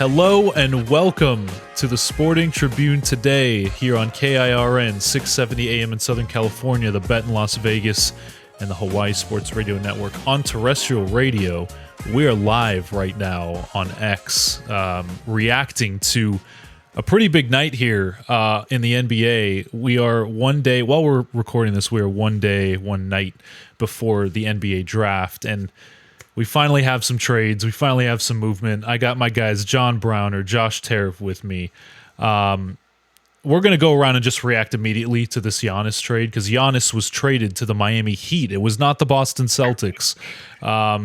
Hello and welcome to the Sporting Tribune today here on KIRN 670 AM in Southern California, the Bet in Las Vegas, and the Hawaii Sports Radio Network. On terrestrial radio, we are live right now on X, reacting to a pretty big night here in the NBA. We are one day, while we're recording this, we are one night before the NBA draft, and we finally have some trades. We finally have some movement. I got my guys, John Brown or Josh Tariff, with me. We're going to go around and just react immediately to this Giannis trade because Giannis was traded to the Miami Heat. It was not the Boston Celtics.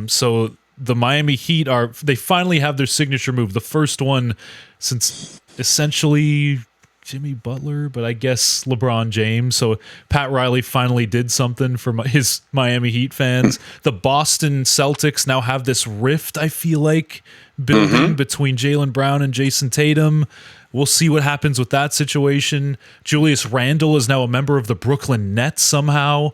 So the Miami Heat they finally have their signature move. The first one since essentially Jimmy Butler, but I guess LeBron James. So Pat Riley finally did something for his Miami Heat fans. The Boston Celtics now have this rift, I feel like, building between Jaylen Brown and Jason Tatum. We'll see what happens with that situation. Julius Randle is now a member of the Brooklyn Nets somehow.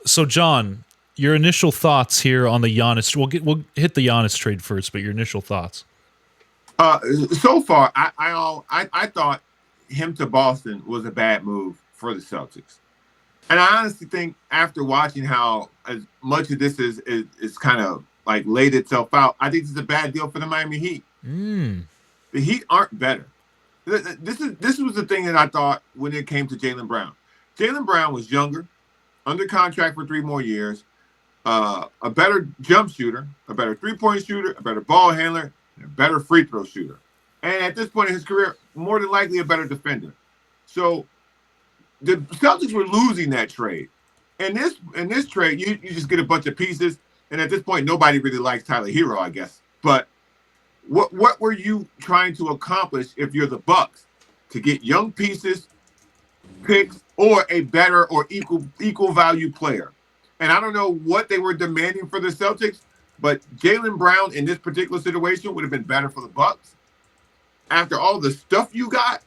So John, your initial thoughts here on the Giannis. We'll hit the Giannis trade first, but your initial thoughts. So far, I thought him to Boston was a bad move for the Celtics. And I honestly think after watching how as much of this is kind of like laid itself out, I think this is a bad deal for the Miami Heat. The Heat aren't better. This was the thing that I thought when it came to Jaylen Brown. Jaylen Brown was younger, under contract for 3 more years, a better jump shooter, a better three-point shooter, a better ball handler, and a better free throw shooter. And at this point in his career, more than likely a better defender. So the Celtics were losing that trade. And in this trade, you just get a bunch of pieces. And at this point, nobody really likes Tyler Herro, I guess. But what were you trying to accomplish if you're the Bucks? To get young pieces, picks, or a better or equal value player. And I don't know what they were demanding for the Celtics, but Jaylen Brown in this particular situation would have been better for the Bucks. After all the stuff you got,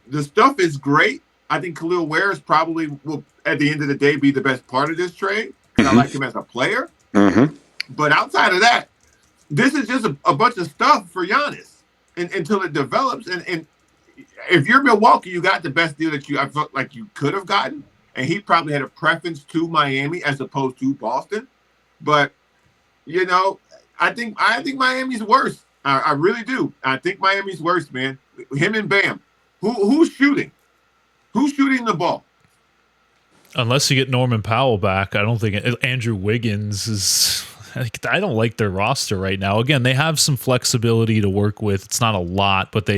the stuff is great. I think Khalil Ware probably will, at the end of the day, be the best part of this trade. And I like him as a player. But outside of that, this is just a bunch of stuff for Giannis until it develops. And if you're Milwaukee, you got the best deal that I felt like you could have gotten. And he probably had a preference to Miami as opposed to Boston. But, you know, I think Miami's worse. I really do. I think Miami's worse, man. Him and Bam. Who's shooting? Who's shooting the ball? Unless you get Norman Powell back, I don't think Andrew Wiggins is. I don't like their roster right now. Again, they have some flexibility to work with. It's not a lot, but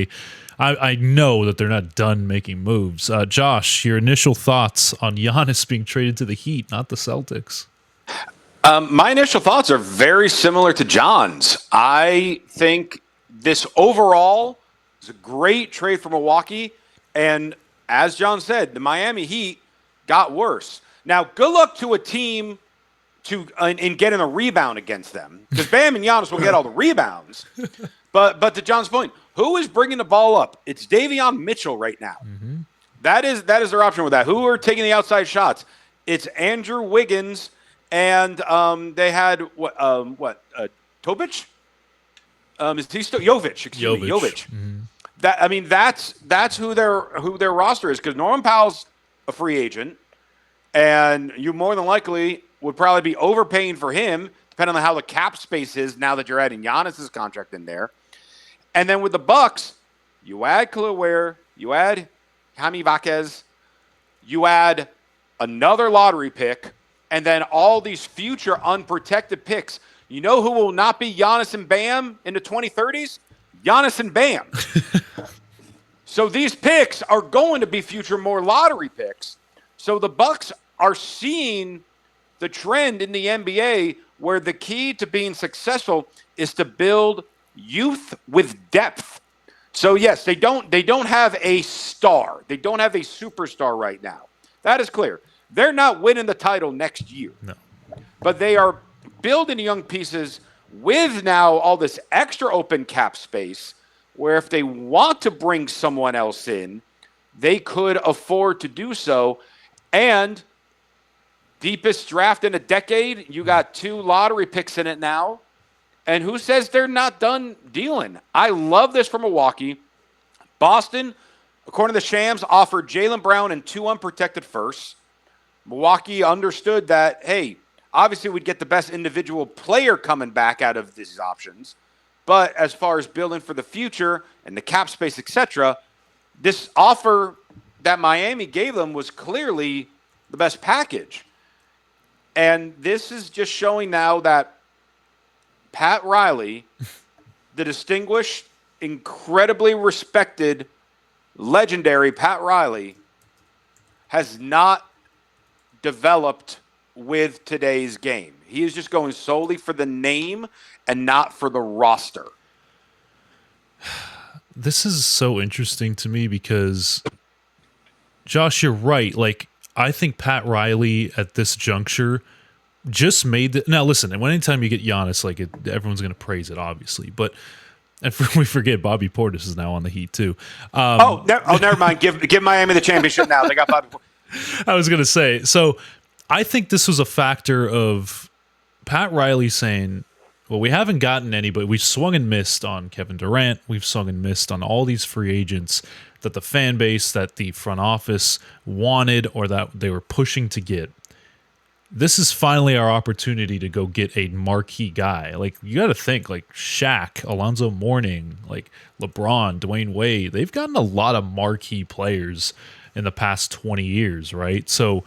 I know that they're not done making moves. Josh, your initial thoughts on Giannis being traded to the Heat, not the Celtics? My initial thoughts are very similar to John's. I think this overall is a great trade for Milwaukee. And as John said, the Miami Heat got worse. Now, good luck to a team in getting a rebound against them. Because Bam and Giannis will get all the rebounds. But to John's point, who is bringing the ball up? It's Davion Mitchell right now. That is their option with that. Who are taking the outside shots? It's Andrew Wiggins. And they had Tobic? Is he still Jovic? Excuse me, Jovic. That's who their roster is because Norman Powell's a free agent, and you more than likely would probably be overpaying for him, depending on how the cap space is now that you're adding Giannis's contract in there. And then with the Bucks, you add Khalil Ware, you add Jaime Jaquez, you add another lottery pick. And then all these future unprotected picks. You know who will not be Giannis and Bam in the 2030s? Giannis and Bam. So these picks are going to be future more lottery picks. So the Bucks are seeing the trend in the NBA where the key to being successful is to build youth with depth. So yes, they don't have a star. They don't have a superstar right now. That is clear. They're not winning the title next year. No. But they are building young pieces with now all this extra open cap space where if they want to bring someone else in, they could afford to do so. And deepest draft in a decade, you got 2 lottery picks in it now. And who says they're not done dealing? I love this for Milwaukee. Boston, according to the Shams, offered Jaylen Brown and 2 unprotected firsts. Milwaukee understood that, hey, obviously we'd get the best individual player coming back out of these options. But as far as building for the future and the cap space, etc., this offer that Miami gave them was clearly the best package. And this is just showing now that Pat Riley, the distinguished, incredibly respected, legendary Pat Riley, has not developed with today's game. He is just going solely for the name and not for the roster. This is so interesting to me because, Josh, you're right. Like, I think Pat Riley at this juncture just made the. Now, listen, and anytime you get Giannis, like, everyone's going to praise it, obviously. But, we forget Bobby Portis is now on the Heat, too. Never mind. Give Miami the championship now. They got Bobby Portis. I was going to say, so I think this was a factor of Pat Riley saying, well, we haven't gotten anybody. We've swung and missed on Kevin Durant. We've swung and missed on all these free agents that the fan base, that the front office wanted or that they were pushing to get. This is finally our opportunity to go get a marquee guy. Like, you got to think, like Shaq, Alonzo Mourning, like LeBron, Dwayne Wade. They've gotten a lot of marquee players in the past 20 years, right? So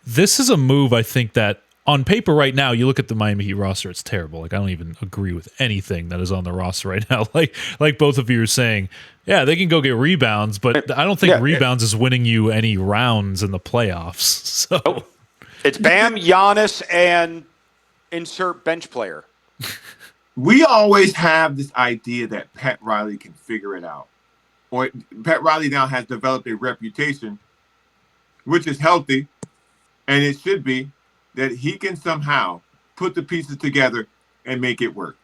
this is a move, I think, that on paper right now, you look at the Miami Heat roster, it's terrible. Like, I don't even agree with anything that is on the roster right now. Like both of you are saying, yeah, they can go get rebounds, but I don't think rebounds is winning you any rounds in the playoffs. So it's Bam, Giannis, and insert bench player. We always have this idea that Pat Riley can figure it out. Or Pat Riley now has developed a reputation, which is healthy, and it should be, that he can somehow put the pieces together and make it work.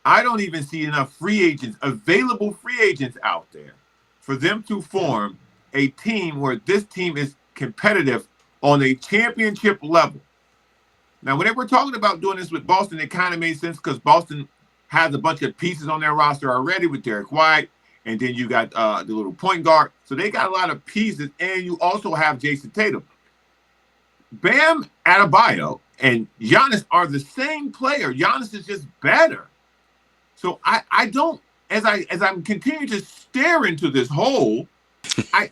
I don't even see enough available free agents out there for them to form a team where this team is competitive on a championship level. Now, whenever we're talking about doing this with Boston, it kind of made sense because Boston has a bunch of pieces on their roster already with Derek White, and then you got the little point guard. So they got a lot of pieces, and you also have Jason Tatum. Bam Adebayo and Giannis are the same player. Giannis is just better. So I don't, as I'm continuing to stare into this hole, I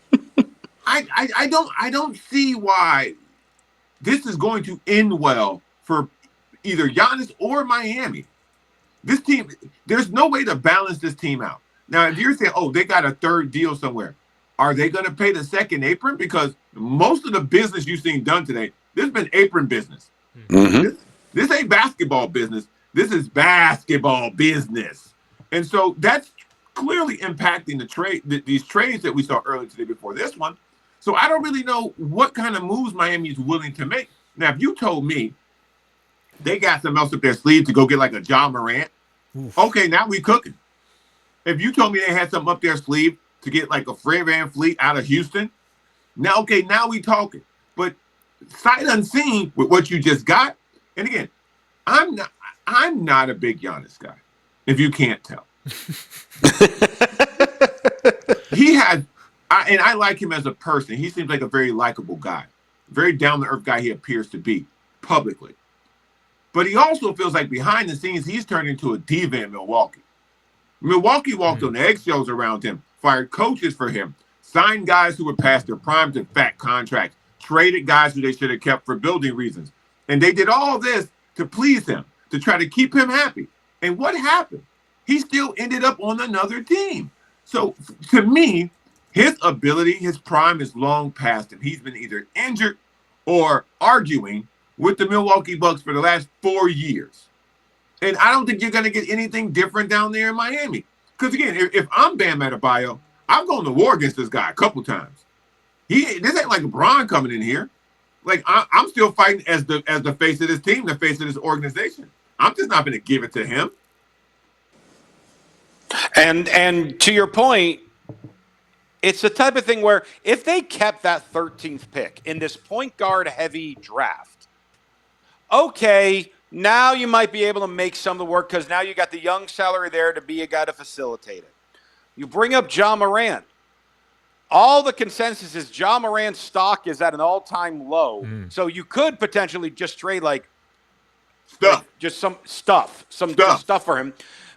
don't see why this is going to end well for either Giannis or Miami. This team, there's no way to balance this team out. Now, if you're saying, oh, they got a third deal somewhere, are they going to pay the second apron? Because most of the business you've seen done today, this has been apron business. Mm-hmm. This ain't basketball business. This is basketball business. And so that's clearly impacting these trades that we saw earlier today before this one. So I don't really know what kind of moves Miami is willing to make. Now, if you told me they got something else up their sleeve to go get like a John Morant, okay, now we cooking. If you told me they had something up their sleeve to get like a Fred VanVleet out of Houston, now we talking. But sight unseen with what you just got, and again, I'm not a big Giannis guy, if you can't tell. I like him as a person. He seems like a very likable guy, very down-to-earth guy he appears to be publicly. But he also feels like behind the scenes, he's turned into a diva in Milwaukee. Milwaukee walked on eggshells around him, fired coaches for him, signed guys who were past their prime to fat contracts, traded guys who they should have kept for building reasons. And they did all this to please him, to try to keep him happy. And what happened? He still ended up on another team. So to me, his ability, his prime is long past him. He's been either injured or arguing with the Milwaukee Bucks for the last 4 years. And I don't think you're going to get anything different down there in Miami. Because again, if I'm Bam Adebayo, I'm going to war against this guy a couple times. This ain't like LeBron coming in here. Like I'm still fighting as the face of this team, the face of this organization. I'm just not going to give it to him. And to your point, it's the type of thing where if they kept that 13th pick in this point guard heavy draft, okay, Now you might be able to make some of the work because now you got the young salary there to be a guy to facilitate it. You bring up Ja Morant. All the consensus is Ja Morant's stock is at an all-time low. So you could potentially just trade just some stuff for him.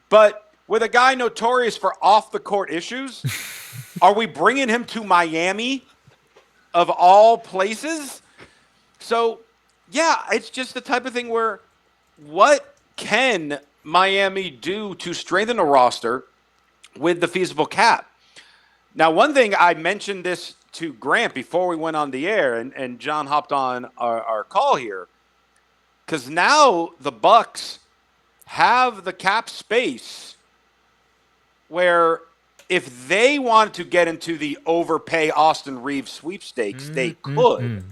But with a guy notorious for off-the-court issues, are we bringing him to Miami of all places? So, yeah, it's just the type of thing where what can Miami do to strengthen a roster with the feasible cap? Now, one thing, I mentioned this to Grant before we went on the air, and John hopped on our call here, because now the Bucks have the cap space where if they wanted to get into the overpay Austin Reeves sweepstakes, they could.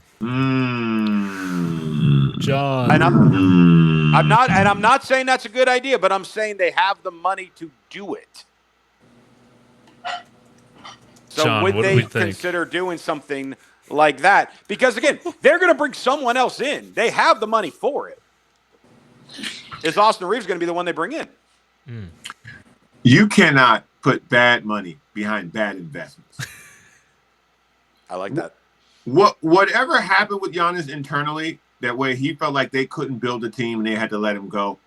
John. And I'm not saying that's a good idea, but I'm saying they have the money to do it. So John, would they consider doing something like that? Because, again, they're going to bring someone else in. They have the money for it. Is Austin Reeves going to be the one they bring in? You cannot put bad money behind bad investments. I like that. Whatever happened with Giannis internally, that way he felt like they couldn't build a team and they had to let him go.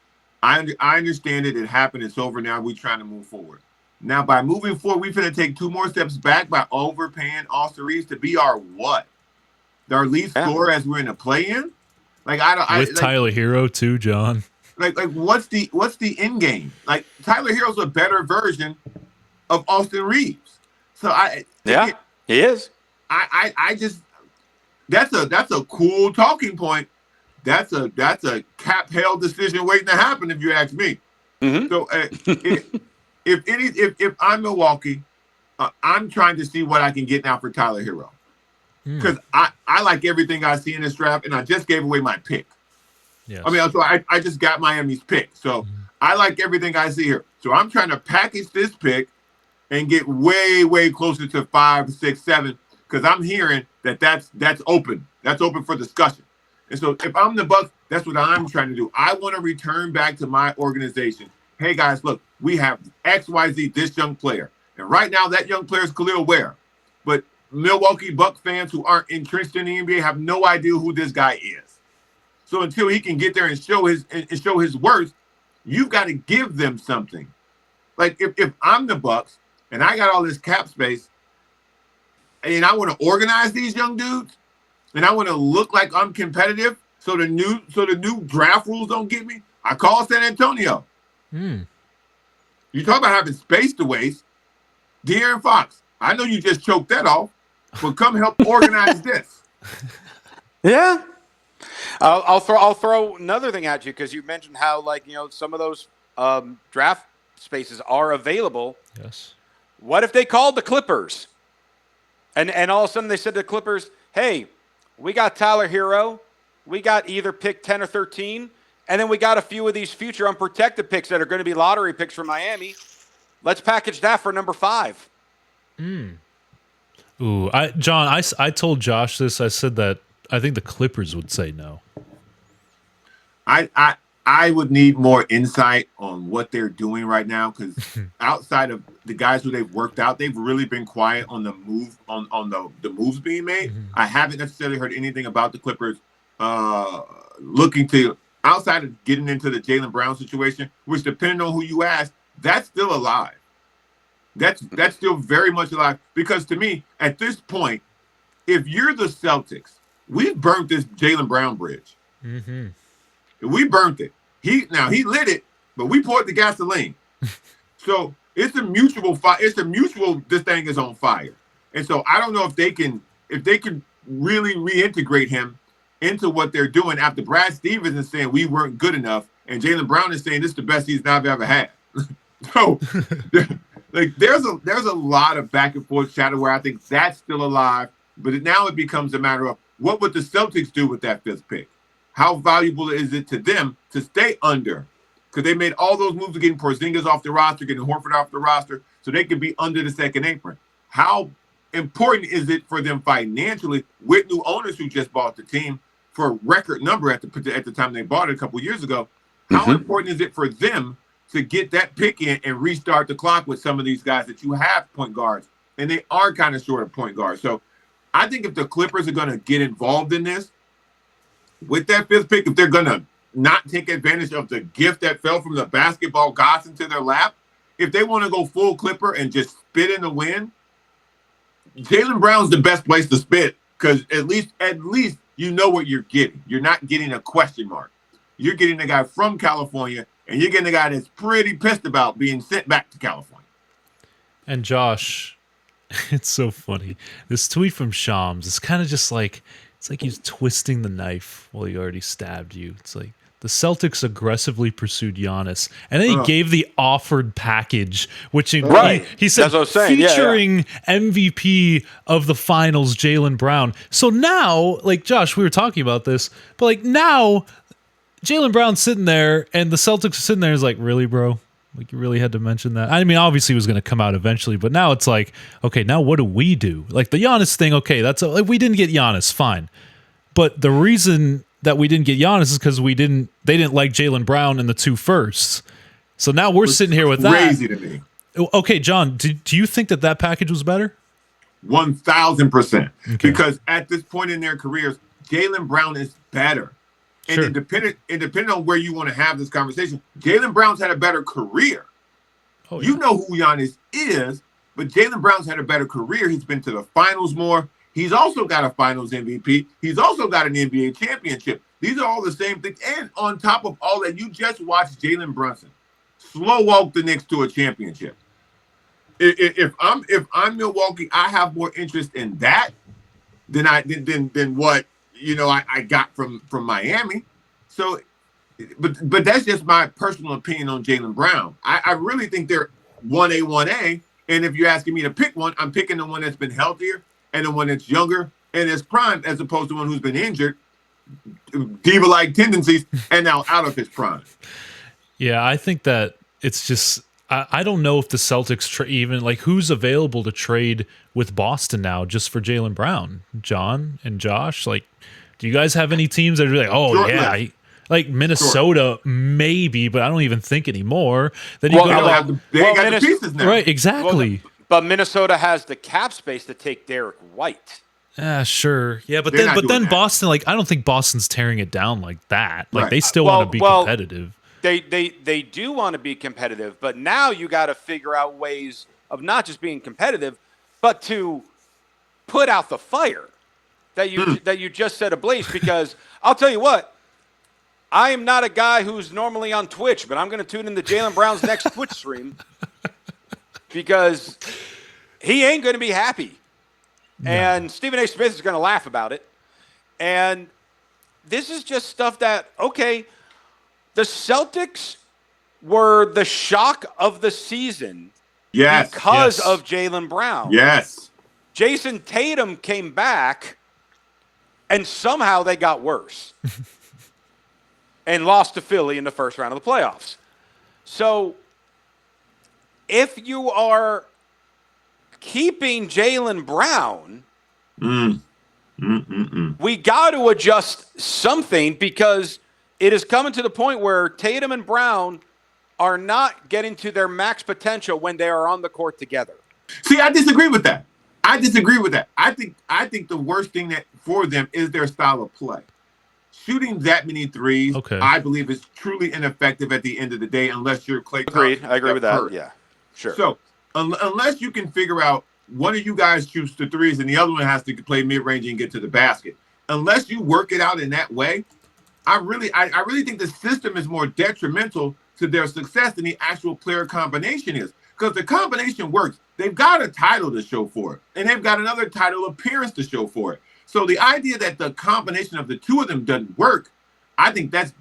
I understand it. It happened. It's over now. We're trying to move forward. Now, by moving forward, we're going to take 2 more steps back by overpaying Austin Reeves to be our what? Our lead scorer as we're in a play-in? With Tyler Herro too, John. What's the end game? Like, Tyler Herro's a better version of Austin Reeves. So he is. I just that's a cool talking point. That's a cap hell decision waiting to happen if you ask me. Mm-hmm. So if I'm Milwaukee, I'm trying to see what I can get now for Tyler Herro. Because I like everything I see in this draft, and I just gave away my pick. Yes. I mean, so I just got Miami's pick. So I like everything I see here. So I'm trying to package this pick and get way, way closer to 5, 6, 7, because I'm hearing that's open. That's open for discussion. And so if I'm the Bucks, that's what I'm trying to do. I want to return back to my organization. Hey, guys, look, we have XYZ, this young player. And right now, that young player is Khalil Ware. But Milwaukee Bucks fans who aren't entrenched in the NBA have no idea who this guy is. So until he can get there and show his worth, you've got to give them something. Like if I'm the Bucks and I got all this cap space and I want to organize these young dudes and I want to look like I'm competitive so the new draft rules don't get me, I call San Antonio. You talk about having space to waste. De'Aaron Fox, I know you just choked that off, but come help organize this. Yeah. I'll throw another thing at you because you mentioned how some of those draft spaces are available. Yes. What if they called the Clippers and all of a sudden they said to the Clippers, hey, we got Tyler Herro, we got either pick 10 or 13, and then we got a few of these future unprotected picks that are going to be lottery picks for Miami. Let's package that for number 5. Ooh, John, I told Josh this. I said that I think the Clippers would say no. I would need more insight on what they're doing right now because outside of the guys who they've worked out, they've really been quiet on the move on the moves being made. I haven't necessarily heard anything about the Clippers looking to outside of getting into the Jaylen Brown situation, which depending on who you ask, that's still alive. That's still very much alive because to me, at this point, if you're the Celtics, we've burnt this Jaylen Brown bridge. We burnt it. He lit it, but we poured the gasoline. So it's a mutual fire. It's a mutual. This thing is on fire, and so I don't know if they can really reintegrate him into what they're doing after Brad Stevens is saying we weren't good enough, and Jaylen Brown is saying this is the best he's ever had. So there's a lot of back and forth chatter where I think that's still alive, but now it becomes a matter of what would the Celtics do with that 5th pick? How valuable is it to them to stay under? Because they made all those moves of getting Porzingis off the roster, getting Horford off the roster, so they could be under the second apron. How important is it for them financially with new owners who just bought the team for a record number at the time they bought it a couple years ago. How important is it for them to get that pick in and restart the clock with some of these guys that you have point guards, and they are kind of short of point guards. So I think if the Clippers are going to get involved in this with that 5th pick, if they're going to not take advantage of the gift that fell from the basketball gods into their lap, if they want to go full Clipper and just spit in the wind, Jaylen Brown's the best place to spit, because at least you know what you're getting. You're not getting a question mark. You're getting a guy from California, and you're getting a guy that's pretty pissed about being sent back to California. And Josh, it's so funny. This tweet from Shams is kind of just like, it's like he's twisting the knife while he already stabbed you. It's like, the Celtics aggressively pursued Giannis, and then he gave the offered package, which he said featuring MVP of the finals, Jaylen Brown. So now, like Josh, we were talking about this, but like now, Jaylen Brown's sitting there, and the Celtics are sitting there. Is like, really, bro? Like, you really had to mention that? I mean, obviously it was going to come out eventually, but now it's like, okay, now what do we do? Like the Giannis thing, okay, like, we didn't get Giannis, fine, but the reason that we didn't get Giannis is because they didn't like Jaylen Brown in the 2 firsts. So now we're sitting here with that. Crazy to me. Okay, John, do you think that package was better? 1,000%. Okay. Because at this point in their careers, Jaylen Brown is better. And sure. independent on where you want to have this conversation, Jaylen Brown's had a better career. Oh, yeah. You know who Giannis is, but Jaylen Brown's had a better career. He's been to the finals more. He's also got a finals MVP. He's also got an NBA championship. These are all the same things. And on top of all that, you just watched Jalen Brunson slow walk the Knicks to a championship. If I'm Milwaukee, I have more interest in that than what I got from Miami. So, but that's just my personal opinion on Jaylen Brown. I really think they're 1A. And if you're asking me to pick one, I'm picking the one that's been healthier and the one that's younger and is prime, as opposed to one who's been injured, diva-like tendencies, and now out of his prime. Yeah, I think that it's just I don't know if the Celtics even like who's available to trade with Boston now just for Jaylen Brown. John and Josh, like, do you guys have any teams that are like, oh Short yeah, list. like Minnesota maybe, but I don't even think anymore. Then you they got the pieces now, right? Exactly. But Minnesota has the cap space to take Derek White. Sure. Yeah, but They're then that. Boston, like, I don't think Boston's tearing it down like that. Like, Right. they still want to be competitive. They do want to be competitive, but now you got to figure out ways of not just being competitive, but to put out the fire that you just set ablaze. Because I'll tell you what, I am not a guy who's normally on Twitch, but I'm going to tune into Jaylen Brown's next Twitch stream because he ain't going to be happy. No. And Stephen A. Smith is going to laugh about it. And this is just stuff that, okay, the Celtics were the shock of the season because of Jaylen Brown. Yes. Jason Tatum came back, and somehow they got worse and lost to Philly in the first round of the playoffs. So if you are keeping Jaylen Brown, we got to adjust something, because it is coming to the point where Tatum and Brown are not getting to their max potential when they are on the court together. See, I disagree with that. I think the worst thing that for them is their style of play. Shooting that many threes, I believe, is truly ineffective at the end of the day, unless you're Klay Thompson. Agreed. I agree with that. Yeah, sure. So unless you can figure out one of you guys shoots the threes and the other one has to play mid-range and get to the basket, unless you work it out in that way, I really think the system is more detrimental to their success than the actual player combination is. Because the combination works. They've got a title to show for it, and they've got another title appearance to show for it. So the idea that the combination of the two of them doesn't work, I think that's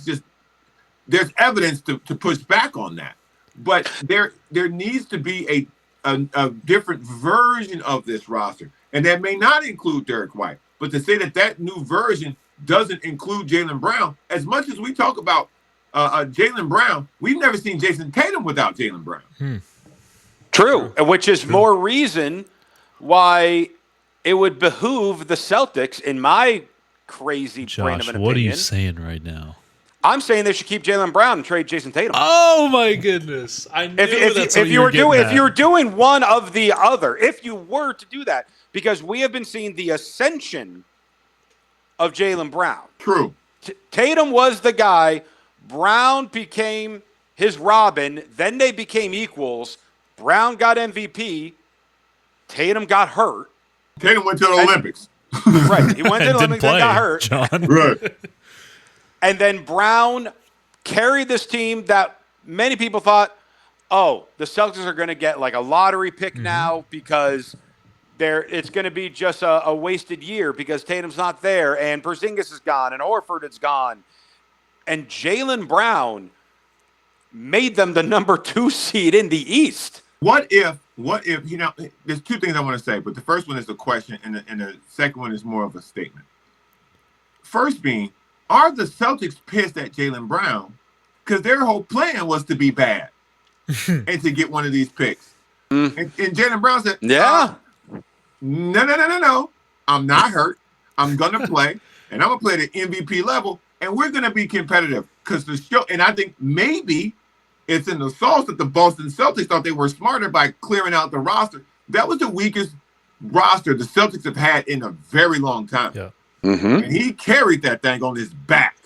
just, there's evidence to push back on that. But there needs to be a different version of this roster, and that may not include Derek White. But to say that new version doesn't include Jaylen Brown, as much as we talk about Jaylen Brown, we've never seen Jason Tatum without Jaylen Brown. True, which is more reason why it would behoove the Celtics, in my crazy Josh, brand of an what are opinion. you saying right now? I'm saying they should keep Jaylen Brown and trade Jason Tatum. Oh my goodness! I knew If you were doing one of the other, if you were to do that, because we have been seeing the ascension of Jaylen Brown. True. Tatum was the guy. Brown became his Robin. Then they became equals. Brown got MVP. Tatum got hurt. Tatum went to the Olympics. Right. He went to the Olympics and got hurt. John. Right. And then Brown carried this team that many people thought, oh, the Celtics are going to get like a lottery pick now because it's going to be just a wasted year because Tatum's not there and Porzingis is gone and Horford is gone. And Jaylen Brown made them the number 2 seed in the East. What if, there's two things I want to say, but the first one is a question and the second one is more of a statement. First being, are the Celtics pissed at Jaylen Brown? Because their whole plan was to be bad and to get one of these picks. And Jaylen Brown said, yeah. No. I'm not hurt. I'm going to play, and I'm going to play at the MVP level, and we're going to be competitive. Because the show, and I think maybe it's in the sauce that the Boston Celtics thought they were smarter by clearing out the roster. That was the weakest roster the Celtics have had in a very long time. Yeah. And he carried that thing on his back.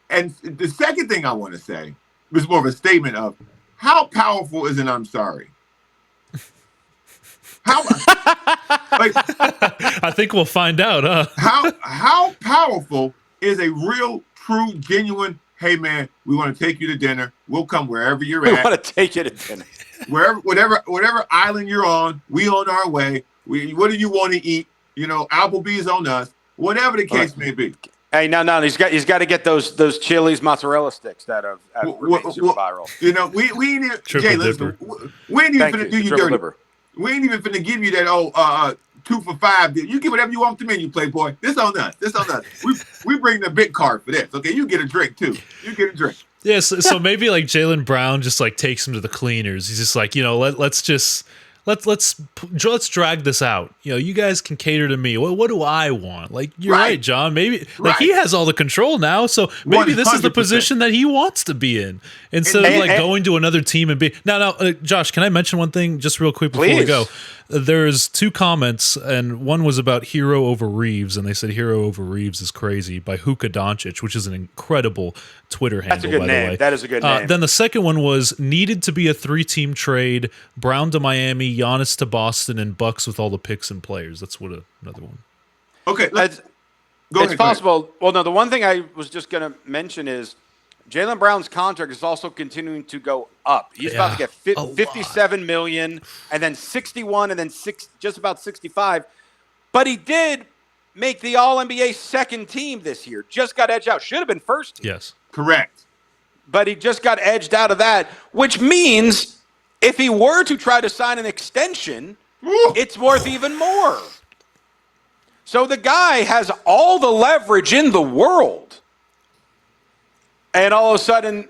And the second thing I want to say was more of a statement of how powerful is an I'm sorry? How like I think we'll find out, huh? How powerful is a real, true, genuine, hey man, we want to take you to dinner. We'll come wherever you're at. We want to take you to dinner. Whatever island you're on, we on our way. What do you want to eat? Applebee's on us. Whatever the case may be. Hey, no, he's got to get those Chili's mozzarella sticks that have remained super viral. We ain't Jay, listen, we ain't even finna do you dirty. Dipper. We ain't even finna give you that 2 for $5. You get whatever you want to menu, Playboy. This on us. We bring the big card for this. Okay, you get a drink too. You get a drink. Yeah, so maybe like Jaylen Brown just like takes him to the cleaners. He's just like, let's drag this out. You guys can cater to me. What do I want? Like, you're right, John. Maybe like he has all the control now. So maybe 100%. This is the position that he wants to be in instead of like going to another team and be. Now, Josh, can I mention one thing just real quick before we go? There's 2 comments, and one was about Herro over Reeves, and they said Herro over Reeves is crazy by Hookah Doncic, which is an incredible Twitter handle. That's a good name. That is a good name. Then the second one was needed to be a 3-team trade: Brown to Miami, Giannis to Boston, and Bucks with all the picks and players. That's what another one. Okay, go ahead. It's possible. Well, no, the one thing I was just going to mention is Jaylen Brown's contract is also continuing to go up. He's about to get $57 million, and then 61, and then just about 65. But he did make the All-NBA second team this year. Just got edged out. Should have been first team. Yes, correct. But he just got edged out of that, which means if he were to try to sign an extension, it's worth even more. So the guy has all the leverage in the world. And all of a sudden,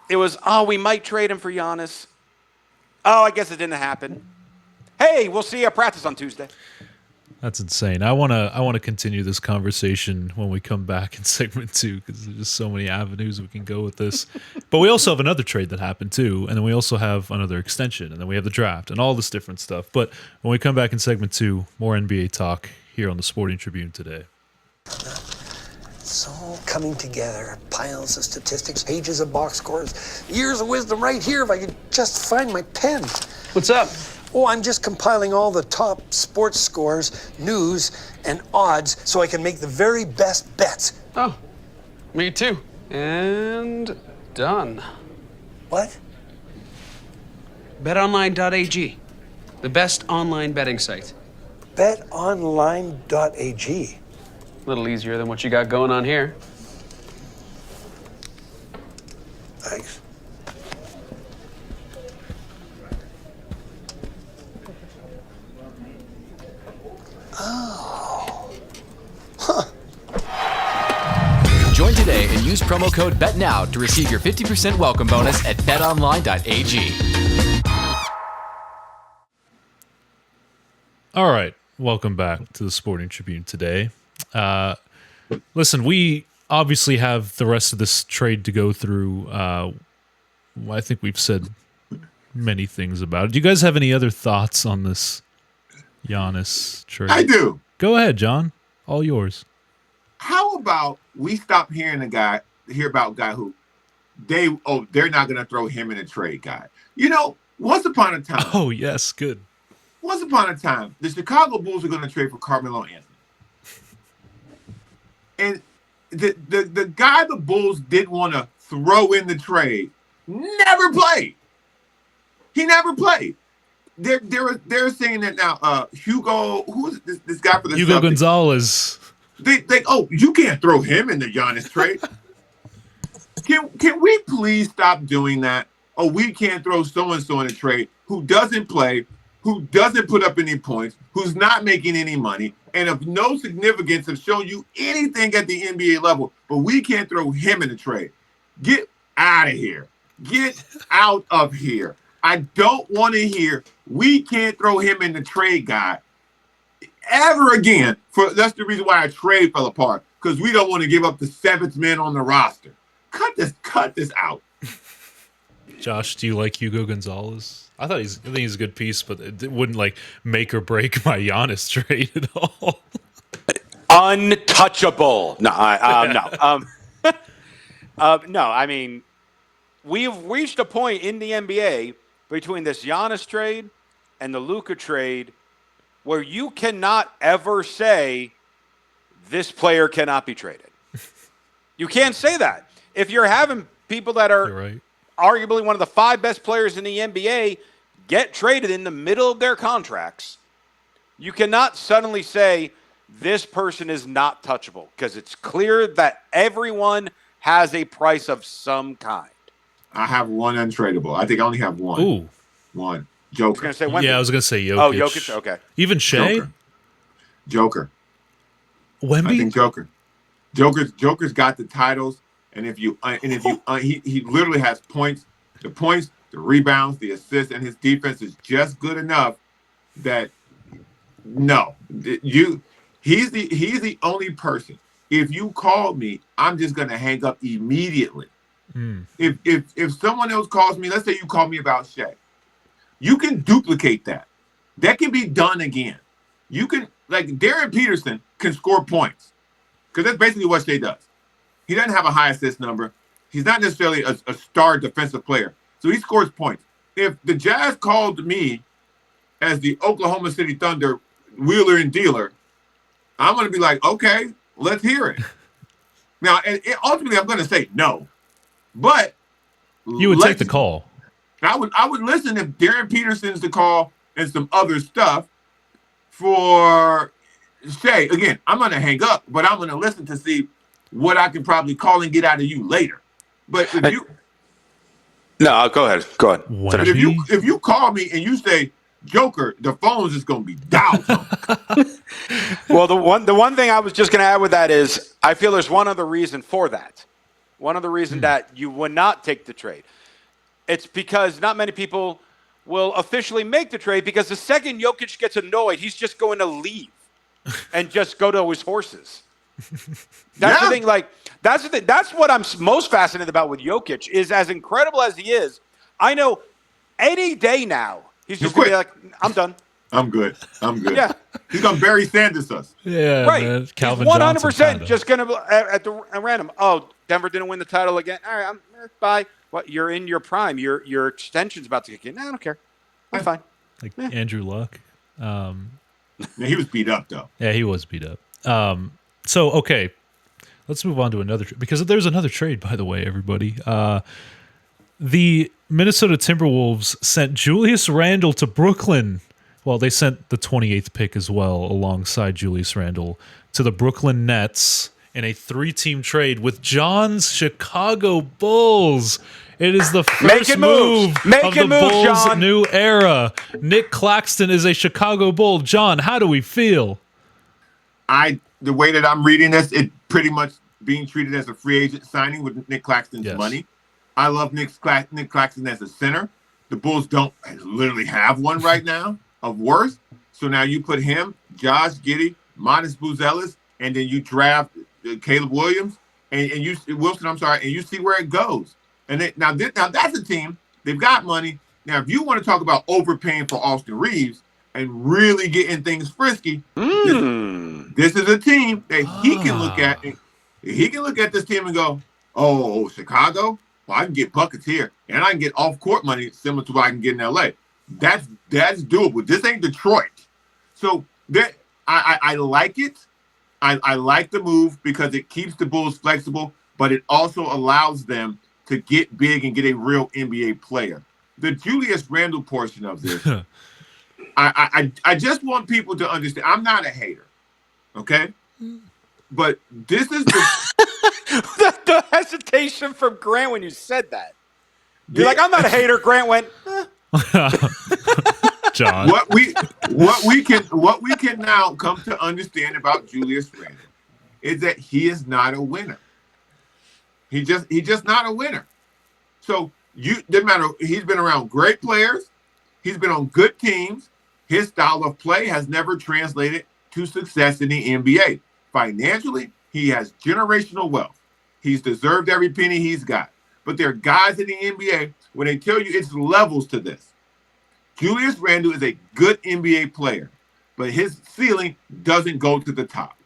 it was, we might trade him for Giannis. Oh, I guess it didn't happen. Hey, we'll see you at practice on Tuesday. That's insane. I want to continue this conversation when we come back in segment 2 because there's just so many avenues we can go with this. But we also have another trade that happened too, and then we also have another extension, and then we have the draft and all this different stuff. But when we come back in segment 2, more NBA talk here on the Sporting Tribune today. It's all coming together. Piles of statistics, pages of box scores, years of wisdom right here if I could just find my pen. What's up? Oh, I'm just compiling all the top sports scores, news, and odds so I can make the very best bets. Oh, me too. And done. What? BetOnline.ag, the best online betting site. BetOnline.ag. A little easier than what you got going on here. Thanks. Oh. Huh. Join today and use promo code BETNOW to receive your 50% welcome bonus at betonline.ag. All right. Welcome back to the Sporting Tribune today. Listen, we obviously have the rest of this trade to go through. I think we've said many things about it. Do you guys have any other thoughts on this Giannis trade? I do. Go ahead, John. All yours. How about we stop hear about a guy who they're not going to throw him in a trade guy. Once upon a time. Oh, yes, good. Once upon a time, the Chicago Bulls were going to trade for Carmelo Anthony. And the guy the Bulls didn't want to throw in the trade never played. He never played. They're saying that now. Hugo, who's this guy for the Hugo Celtics? Gonzalez. You can't throw him in the Giannis trade. Can we please stop doing that? Oh, we can't throw so-and-so in a trade who doesn't play, who doesn't put up any points, who's not making any money, and of no significance have shown you anything at the NBA level, but we can't throw him in a trade. Get out of here. Get out of here. I don't want to hear we can't throw him in the trade guy ever again. That's the reason why our trade fell apart, because we don't want to give up the seventh man on the roster. Cut this out. Josh, do you like Hugo Gonzalez? I think he's a good piece, but it wouldn't make or break my Giannis trade at all. Untouchable. No, no. I mean, we've reached a point in the NBA between this Giannis trade and the Luka trade where you cannot ever say this player cannot be traded. You can't say that. If you're having people that are right, arguably one of the 5 best players in the NBA get traded in the middle of their contracts, you cannot suddenly say this person is not touchable, because it's clear that everyone has a price of some kind. I have one untradeable. I think I only have one. Ooh. One. I Joker. was going to say Yeah, I was going to say Jokic. Oh, Jokic? Okay. Even Shea? Joker. Wemby? I think Joker. Joker's got the titles, and if you he literally has points, the rebounds, the assists, and his defense is just good enough that he's the only person. If you call me, I'm just gonna hang up immediately. If someone else calls me, let's say you call me about Shea, you can duplicate that. That can be done again. You can, Darren Peterson can score points, because that's basically what Shea does. He doesn't have a high assist number. He's not necessarily a star defensive player, so he scores points. If the Jazz called me as the Oklahoma City Thunder wheeler and dealer, I'm going to be like, okay, let's hear it. Now, ultimately, I'm going to say no, but you would take the call. I would listen if Darren Peterson's the call and some other stuff for Shea. Again, I'm going to hang up, but I'm going to listen to see what I can probably call and get out of you later. But if you... No, go ahead. But if you call me and you say, Joker, the phone's just going to be down. Well, the one thing I was just going to add with that is I feel there's one other reason for that. One other reason that you would not take the trade. It's because not many people will officially make the trade, because the second Jokic gets annoyed, he's just going to leave and just go to his horses. That's the thing. That's the thing. That's what I'm most fascinated about with Jokic, is as incredible as he is, I know any day now he's just going to be like, I'm done. I'm good. Yeah. He's going to Barry Sanders us. Yeah, right. Man. Calvin he's 100% Johnson, just going to at random. Oh, Denver didn't win the title again. All right, bye. What? You're in your prime. Your extension's about to kick in. No, I don't care. I'm fine. Andrew Luck. Yeah, he was beat up though. Yeah, he was beat up. So okay, let's move on to another because there's another trade, by the way, everybody. The Minnesota Timberwolves sent Julius Randle to Brooklyn. Well, they sent the 28th pick as well alongside Julius Randle to the Brooklyn Nets in a 3-team trade with John's Chicago Bulls. It is the first move of the Bulls' John. new era. Nick Claxton is a Chicago Bull. John, how do we feel? The way that I'm reading this, it pretty much being treated as a free agent signing with Nick Claxton's money. I love Nick Claxton as a center. The Bulls don't literally have one right now of worth. So now you put him, Josh Giddey, Modest Buzelis, and then you draft Caleb Williams and you Wilson. I'm sorry, and you see where it goes. And now that's a team. They've got money. Now, if you want to talk about overpaying for Austin Reeves and really getting things frisky, this is a team that he can look at. And he can look at this team and go, "Oh, Chicago. Well, I can get buckets here, and I can get off-court money similar to what I can get in LA. That's doable. This ain't Detroit." So that I like it. I like the move because it keeps the Bulls flexible, but it also allows them to get big and get a real NBA player. The Julius Randle portion of this, I just want people to understand. I'm not a hater, okay? But this is the hesitation from Grant when you said that. You're like, I'm not a hater. Grant went, John. What we can now come to understand about Julius Randle is that he is not a winner. He just not a winner. So doesn't matter. He's been around great players. He's been on good teams. His style of play has never translated to success in the NBA. Financially, he has generational wealth. He's deserved every penny he's got. But there are guys in the NBA, when they tell you it's levels to this. Julius Randle is a good NBA player, but his ceiling doesn't go to the top.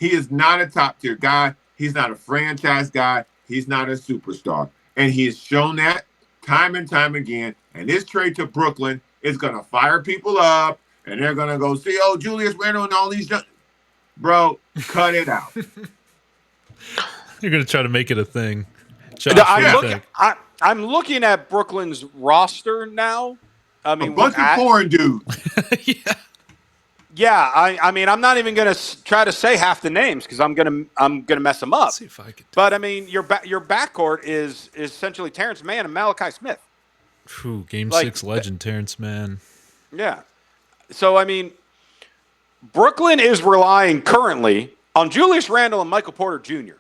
He is not a top-tier guy. He's not a franchise guy. He's not a superstar. And he has shown that time and time again. And this trade to Brooklyn is going to fire people up, and they're going to go see, oh, Julius Randle and all these Bro, cut it out. You're going to try to make it a thing. Josh, I'm looking at Brooklyn's roster now. I mean, a bunch of foreign dudes. Yeah. I mean, I'm not even going to try to say half the names because I'm gonna mess them up. Let's see if I can. But I mean, your backcourt is essentially Terrence Mann and Malachi Smith. Game 6 legend Terrence Mann. Yeah. So I mean, Brooklyn is relying currently on Julius Randle and Michael Porter Jr.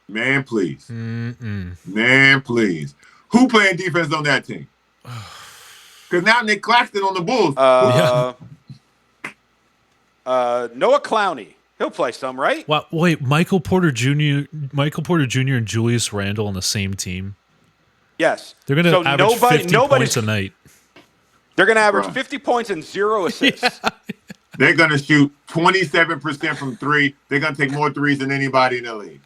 Man, please. Man, please. Who playing defense on that team? Because now Nick Claxton on the Bulls. Noah Clowney. He'll play some, right? Wow, wait, Michael Porter Jr. and Julius Randle on the same team? Yes. They're going to average 50 points a night. They're going to average 50 points and 0 assists. Yeah. They're going to shoot 27% from three. They're going to take more threes than anybody in the league.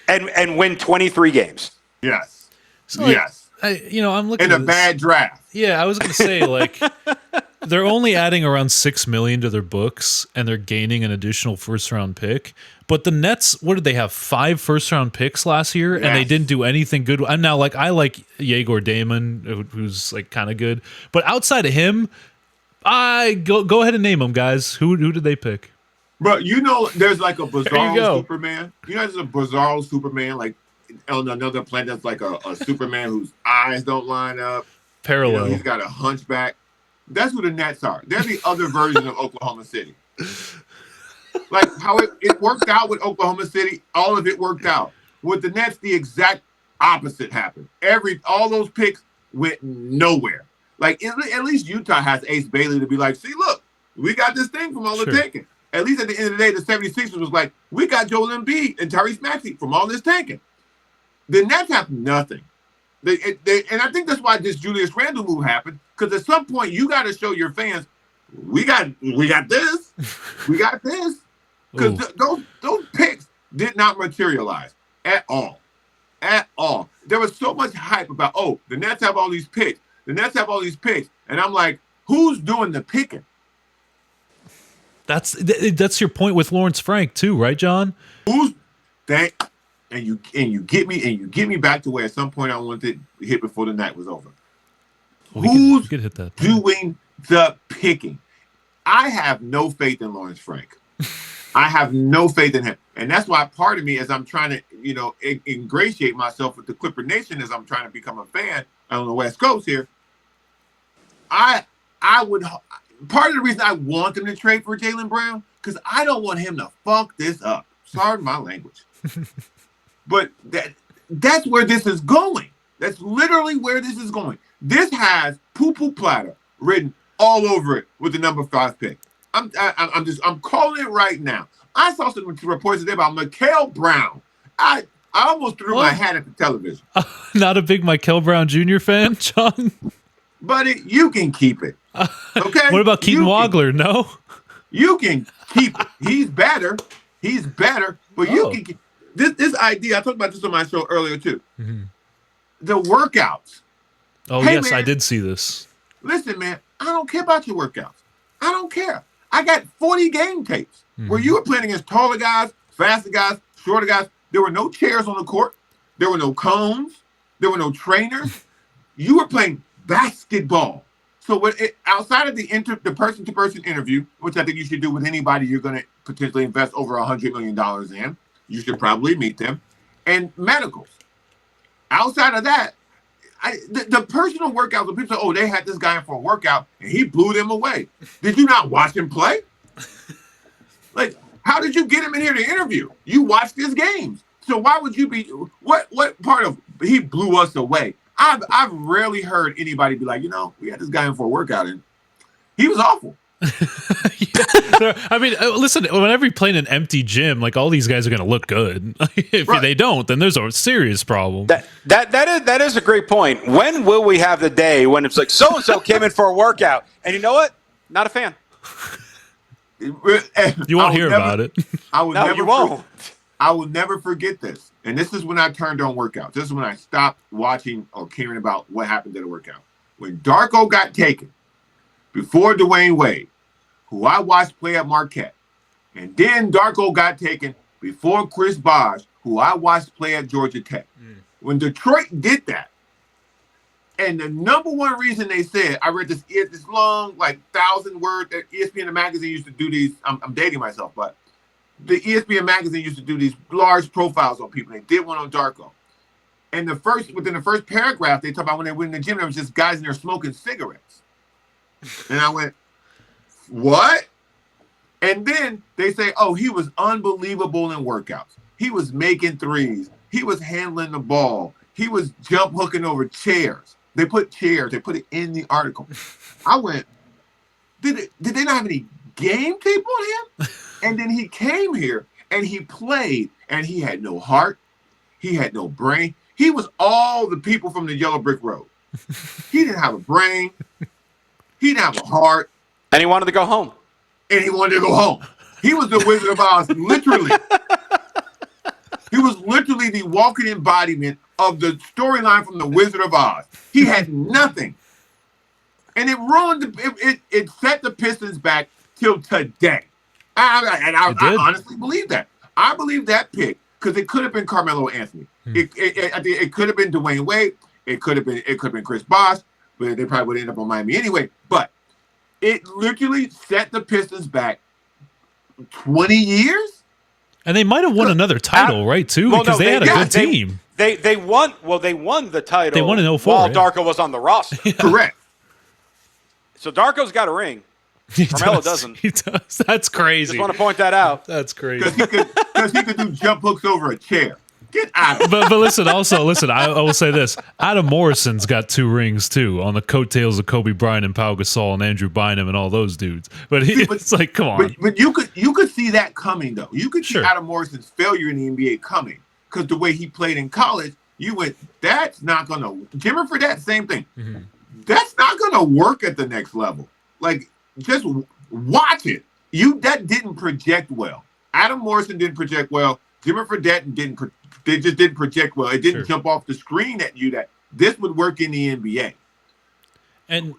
and win 23 games. Yes. So like, yes. I'm looking in at a bad draft. Yeah, I was going to say, like, they're only adding around $6 million to their books, and they're gaining an additional first-round pick. But the Nets, what did they have? 5 first-round picks last year, and they didn't do anything good. I'm now like, I like Yegor Damon, who's like kind of good, but outside of him, go ahead and name them, guys. Who did they pick? Bro, there's like a bizarro Superman. There's a bizarro Superman, like on another planet that's like a Superman whose eyes don't line up. Parallel. He's got a hunchback. That's who the Nets are. They're the other version of Oklahoma City. Like how it worked out with Oklahoma City, all of it worked out. With the Nets, the exact opposite happened. All those picks went nowhere. Like at least Utah has Ace Bailey to be like, see, look, we got this thing from all the tanking. At least at the end of the day, the 76ers was like, we got Joel Embiid and Tyrese Maxey from all this tanking. The Nets have nothing. And I think that's why this Julius Randle move happened, because at some point you got to show your fans, we got this. We got this. Because those picks did not materialize at all. At all. There was so much hype about, the Nets have all these picks. The Nets have all these picks. And I'm like, who's doing the picking? That's your point with Lawrence Frank too, right, John? Who's that? And you get me back to where at some point I wanted to hit before the night was over. Who's hit that doing the picking? I have no faith in Lawrence Frank. I have no faith in him. And that's why part of me, as I'm trying to, ingratiate myself with the Clipper Nation, as I'm trying to become a fan on the West Coast here, I would, part of the reason I want them to trade for Jaylen Brown, because I don't want him to fuck this up. Sorry my language. But that's where this is going. That's literally where this is going. This has poo-poo platter written all over it with the number 5 pick. I'm calling it right now. I saw some reports today about Mikal Brown. I almost threw my hat at the television. Not a big Mikal Brown Jr. fan, John? Buddy, you can keep it. Okay? What about Keaton Wagler? No? You can keep it. He's better. But you can keep this idea. I talked about this on my show earlier too. Mm-hmm. The workouts. Oh, hey, yes, man, I did see this. Listen, man, I don't care about your workouts. I don't care. I got 40 game tapes where you were playing against taller guys, faster guys, shorter guys. There were no chairs on the court. There were no cones. There were no trainers. You were playing basketball. So outside of the person-to-person interview, which I think you should do with anybody you're going to potentially invest over $100 million in, you should probably meet them, and medicals. Outside of that, the personal workouts, when people say, oh, they had this guy in for a workout, and he blew them away. Did you not watch him play? Like, how did you get him in here to interview? You watched his games. So why would you be, what part of he blew us away? I've rarely heard anybody be like, we had this guy in for a workout, and he was awful. I mean, listen, whenever you play in an empty gym, like all these guys are going to look good. If they don't, then there's a serious problem. That is a great point. When will we have the day when it's like so-and-so came in for a workout, and you know what? Not a fan. You won't hear about it. You won't. I will never forget this. And this is when I turned on workouts. This is when I stopped watching or caring about what happened at a workout. When Darko got taken, before Dwayne Wade, who I watched play at Marquette, and then Darko got taken before Chris Bosh, who I watched play at Georgia Tech. When Detroit did that, and the number one reason they said, I read this long, 1,000-word, ESPN magazine used to do these, I'm dating myself, but the ESPN magazine used to do these large profiles on people. They did one on Darko. And within the first paragraph, they talk about when they went in the gym, there was just guys in there smoking cigarettes. And I went, what? And then they say, oh, he was unbelievable in workouts. He was making threes. He was handling the ball. He was jump hooking over chairs. They put it in the article. I went, did they not have any game tape on him? And then he came here and he played, and he had no heart. He had no brain. He was all the people from the Yellow Brick Road. He didn't have a brain. He didn't have a heart. And he wanted to go home. He was the Wizard of Oz, literally. He was literally the walking embodiment of the storyline from the Wizard of Oz. He had nothing. And it ruined, it set the Pistons back till today. I honestly believe that. I believe that pick, because it could have been Carmelo Anthony. It could have been Dwayne Wade. It could have been Chris Bosh, but they probably would end up on Miami anyway. But it literally set the Pistons back 20 years. And they might have won another title, right, too? Because they had a good team. They won the title. They won in 04. While Darko was on the roster. Yeah. Correct. So Darko's got a ring. Carmelo doesn't. He does. That's crazy. Just want to point that out. That's crazy. Because he could do jump hooks over a chair. Get out of it. But listen, I will say this. Adam Morrison's got 2 rings, too, on the coattails of Kobe Bryant and Pau Gasol and Andrew Bynum and all those dudes. But it's like, come on. But you could see that coming, though. You could see Adam Morrison's failure in the NBA coming, because the way he played in college, you went, that's not going to – Jimmer Fredette, same thing. Mm-hmm. That's not going to work at the next level. Like, just watch it. That didn't project well. Adam Morrison didn't project well. Jimmer Fredette just didn't project well. It didn't jump off the screen at you that this would work in the NBA. And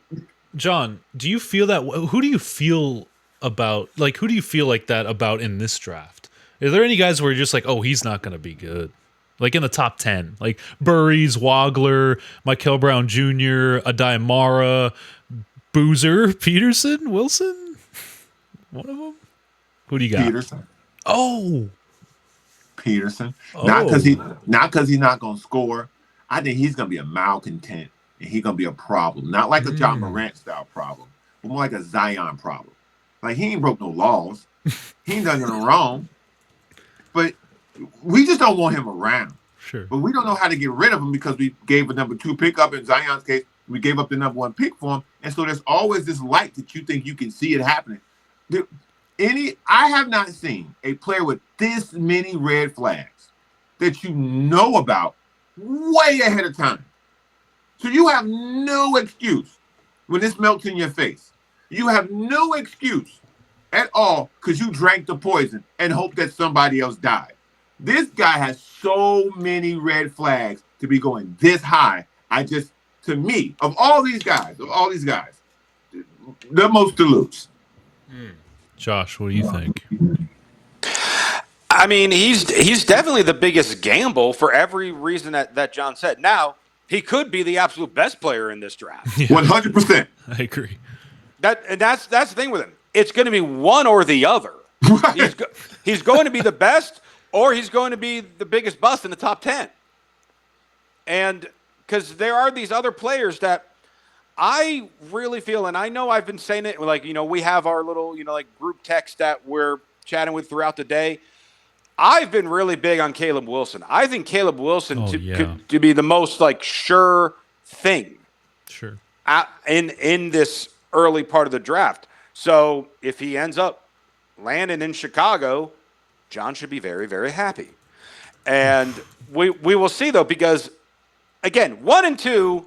John, do you feel that? Who do you feel about? Like, who do you feel like that about in this draft? Are there any guys where you're just like, oh, he's not going to be good? Like in the top 10, like Burries, Wagler, Mikal Brown Jr., Adayamara, Boozer, Peterson, Wilson, one of them. Who do you got? Peterson. Oh. Peterson. Not because he's not going to score. I think he's going to be a malcontent, and he's going to be a problem. Not like a John Morant style problem, but more like a Zion problem. Like, he ain't broke no laws. He ain't done nothing wrong. But we just don't want him around. Sure. But we don't know how to get rid of him because we gave a number 2 pick up. In Zion's case, we gave up the number 1 pick for him. And so there's always this light that you think you can see it happening. I have not seen a player with this many red flags that you know about way ahead of time. So you have no excuse when this melts in your face. You have no excuse at all because you drank the poison and hope that somebody else died. This guy has so many red flags to be going this high. To me, of all these guys, the most to lose. Josh, what do you think? I mean, he's definitely the biggest gamble for every reason that John said. Now, he could be the absolute best player in this draft. 100%. I agree. That's the thing with him. It's going to be one or the other. Right. He's going to be the best, or he's going to be the biggest bust in the top 10. And because there are these other players that I really feel, and I know I've been saying it, like, we have our little, like group text that we're chatting with throughout the day. I've been really big on Caleb Wilson. I think Caleb Wilson to be the most like sure thing. Sure. In this early part of the draft. So if he ends up landing in Chicago, John should be very, very happy. And we will see, though, because, again, 1 and 2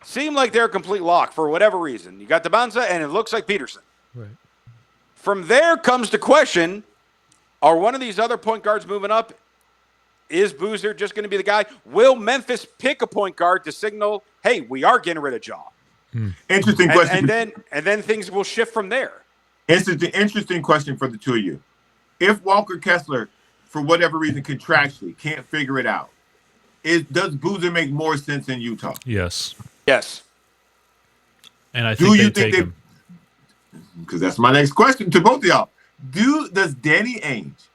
seem like they're a complete lock for whatever reason. You got Debanza, and it looks like Peterson. Right. From there comes the question, are one of these other point guards moving up? Is Boozer just going to be the guy? Will Memphis pick a point guard to signal, hey, we are getting rid of Jaw? Interesting question. And then things will shift from there. It's an interesting question for the two of you. If Walker Kessler, for whatever reason, contractually can't figure it out, does Boozer make more sense in Utah? Yes. Yes. And I think they take him. Because that's my next question to both of y'all. Does Danny Ainge,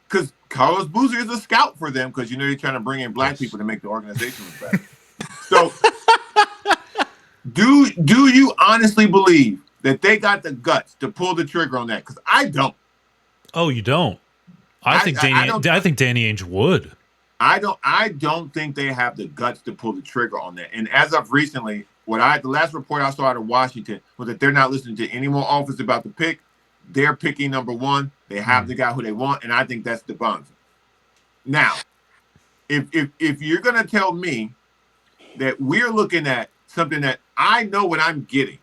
because Carlos Boozer is a scout for them, because they're trying to bring in black people to make the organization look better. So do you honestly believe that they got the guts to pull the trigger on that? Because I don't. Oh, you don't? I think Danny Ainge would. I don't think they have the guts to pull the trigger on that. And as of recently, the last report I saw out of Washington was that they're not listening to any more offers about the pick. They're picking number 1. They have the guy who they want, and I think that's Debanza. Now, if you're gonna tell me that we're looking at something that I know what I'm getting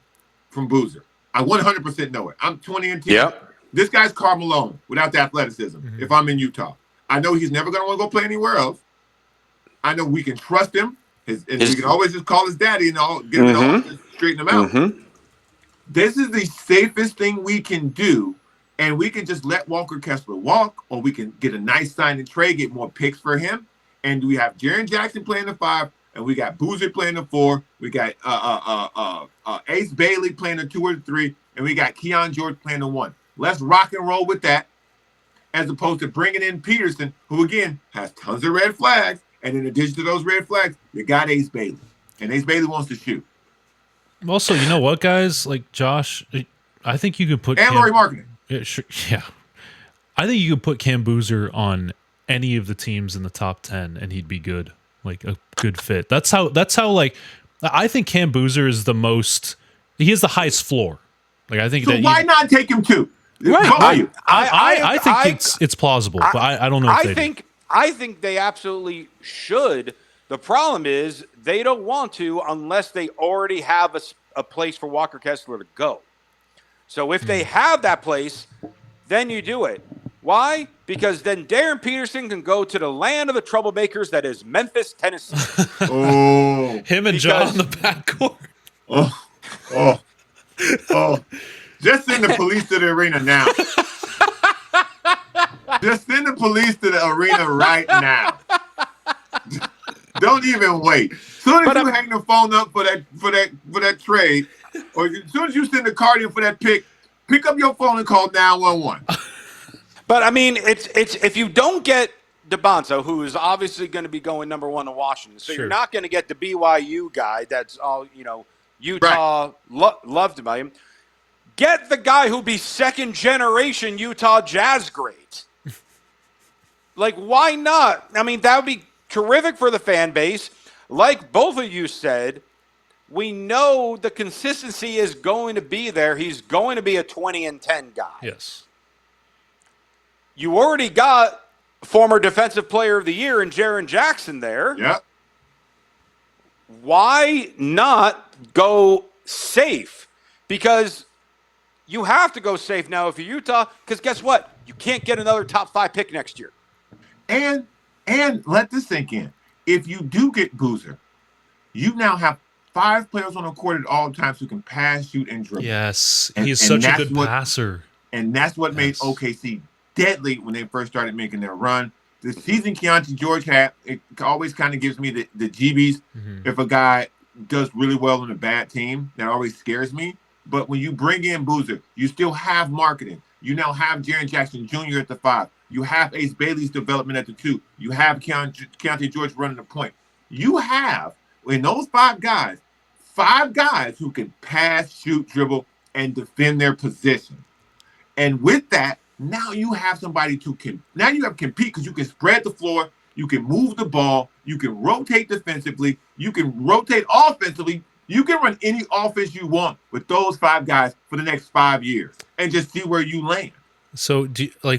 from Boozer, I 100% know it. I'm 20 and 10. Yep. This guy's Karl Malone without the athleticism. If I'm in Utah, I know he's never gonna want to go play anywhere else. I know we can trust him. We can always just call his daddy and get him all, straighten him out. This is the safest thing we can do, and we can just let Walker Kessler walk, or we can get a nice signing trade, get more picks for him. And we have Jaren Jackson playing the 5, and we got Boozer playing the 4. We got Ace Bailey playing the 2 or the 3, and we got Keon George playing the 1. Let's rock and roll with that, as opposed to bringing in Peterson, who, again, has tons of red flags. And in addition to those red flags, you got Ace Bailey. And Ace Bailey wants to shoot. Also, you know what, guys? Like, Josh, I think you could put... And Laurie Marketing. Yeah. I think you could put Cam Boozer on any of the teams in the top 10, and he'd be good. Like, a good fit. That's how like... I think Cam Boozer is the most... He has the highest floor. Like, I think so why not take him too? Right. I think it's plausible, but I don't know if I think they absolutely should. The problem is they don't want to unless they already have a place for Walker Kessler to go. So if they have that place, then you do it. Why? Because then Darren Peterson can go to the land of the troublemakers that is Memphis, Tennessee. Him and John on the backcourt. Just send the police to the arena now. Just send the police to the arena right now. Don't even wait. Soon as you hang the phone up for that trade, or as soon as you send the card in for that pick up your phone and call 911. But I mean, it's if you don't get Debanza, who is obviously going to be going number 1 to Washington, so you're not going to get the BYU guy. That's all Utah loved about him. Get the guy who'll be second generation Utah Jazz great. Like, why not? I mean, that would be terrific for the fan base. Like both of you said, we know the consistency is going to be there. He's going to be a 20-10 guy. Yes. You already got former Defensive Player of the Year in Jaren Jackson there. Yep. Why not go safe? Because you have to go safe now if you're Utah, because guess what? You can't get another top 5 pick next year. And let this sink in. If you do get Boozer, you now have 5 players on the court at all times who can pass, shoot, and dribble. Yes, he's such a good passer. And that's what made OKC deadly when they first started making their run. The season Keontae George had, it always kind of gives me the GBs. If a guy does really well on a bad team, that always scares me. But when you bring in Boozer, you still have marketing. You now have Jaren Jackson Jr. at the 5. You have Ace Bailey's development at the 2. You have Keontae George running the point. You have, in those 5 guys who can pass, shoot, dribble, and defend their position. And with that, now you have somebody now you have compete because you can spread the floor, you can move the ball, you can rotate defensively, you can rotate offensively. You can run any offense you want with those 5 guys for the next 5 years and just see where you land. So,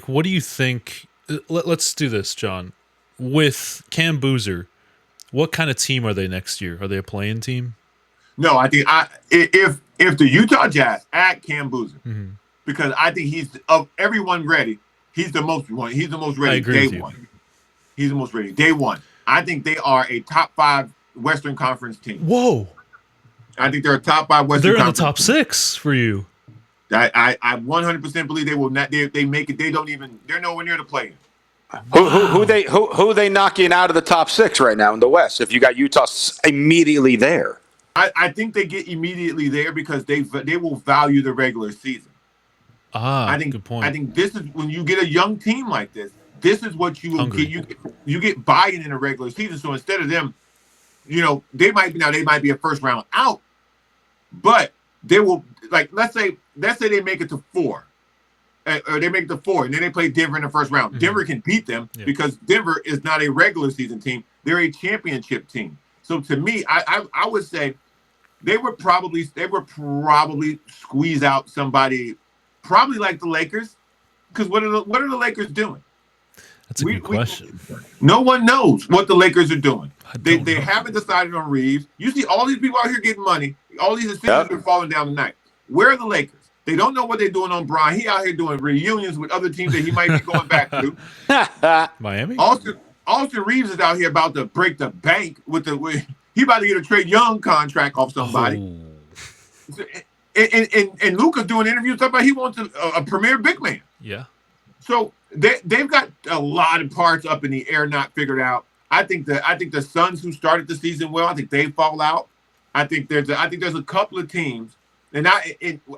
what do you think? Let's do this, John. With Cam Boozer, what kind of team are they next year? Are they a play-in team? No, I think if the Utah Jazz add Cam Boozer, because I think he's of everyone ready, he's the most ready. I agree day one. He's the most ready day one. I think they are a top 5 Western Conference team. Whoa. I think they're a top 5 Western They're Conference in the top 6 for you. I 100% believe they will not. They make it. They're nowhere near the play-in. Who they knocking out of the top 6 right now in the West? If you got Utah immediately there, I think they get immediately there because they will value the regular season. I think, good point. I think this is when you get a young team like this. This is what you will get. You get buy-in in a regular season. So instead of them, they might be a first round out, but they will let's say they make it to 4, or they make it to 4, and then they play Denver in the first round. Denver can beat them because Denver is not a regular season team; they're a championship team. So to me, I would say they would probably squeeze out somebody, probably like the Lakers, because what are the Lakers doing? That's a good question. No one knows what the Lakers are doing. They haven't decided on Reeves. You see all these people out here getting money. All these decisions are falling down tonight. Where are the Lakers? They don't know what they're doing on Bron. He out here doing reunions with other teams that he might be going back to. Miami? Austin Reeves is out here about to break the bank he about to get a Trae Young contract off somebody. And Luka's doing interviews talking about he wants a premier big man. Yeah. So they've got a lot of parts up in the air not figured out. I think the Suns, who started the season well, I think they fall out. I think there's a couple of teams, and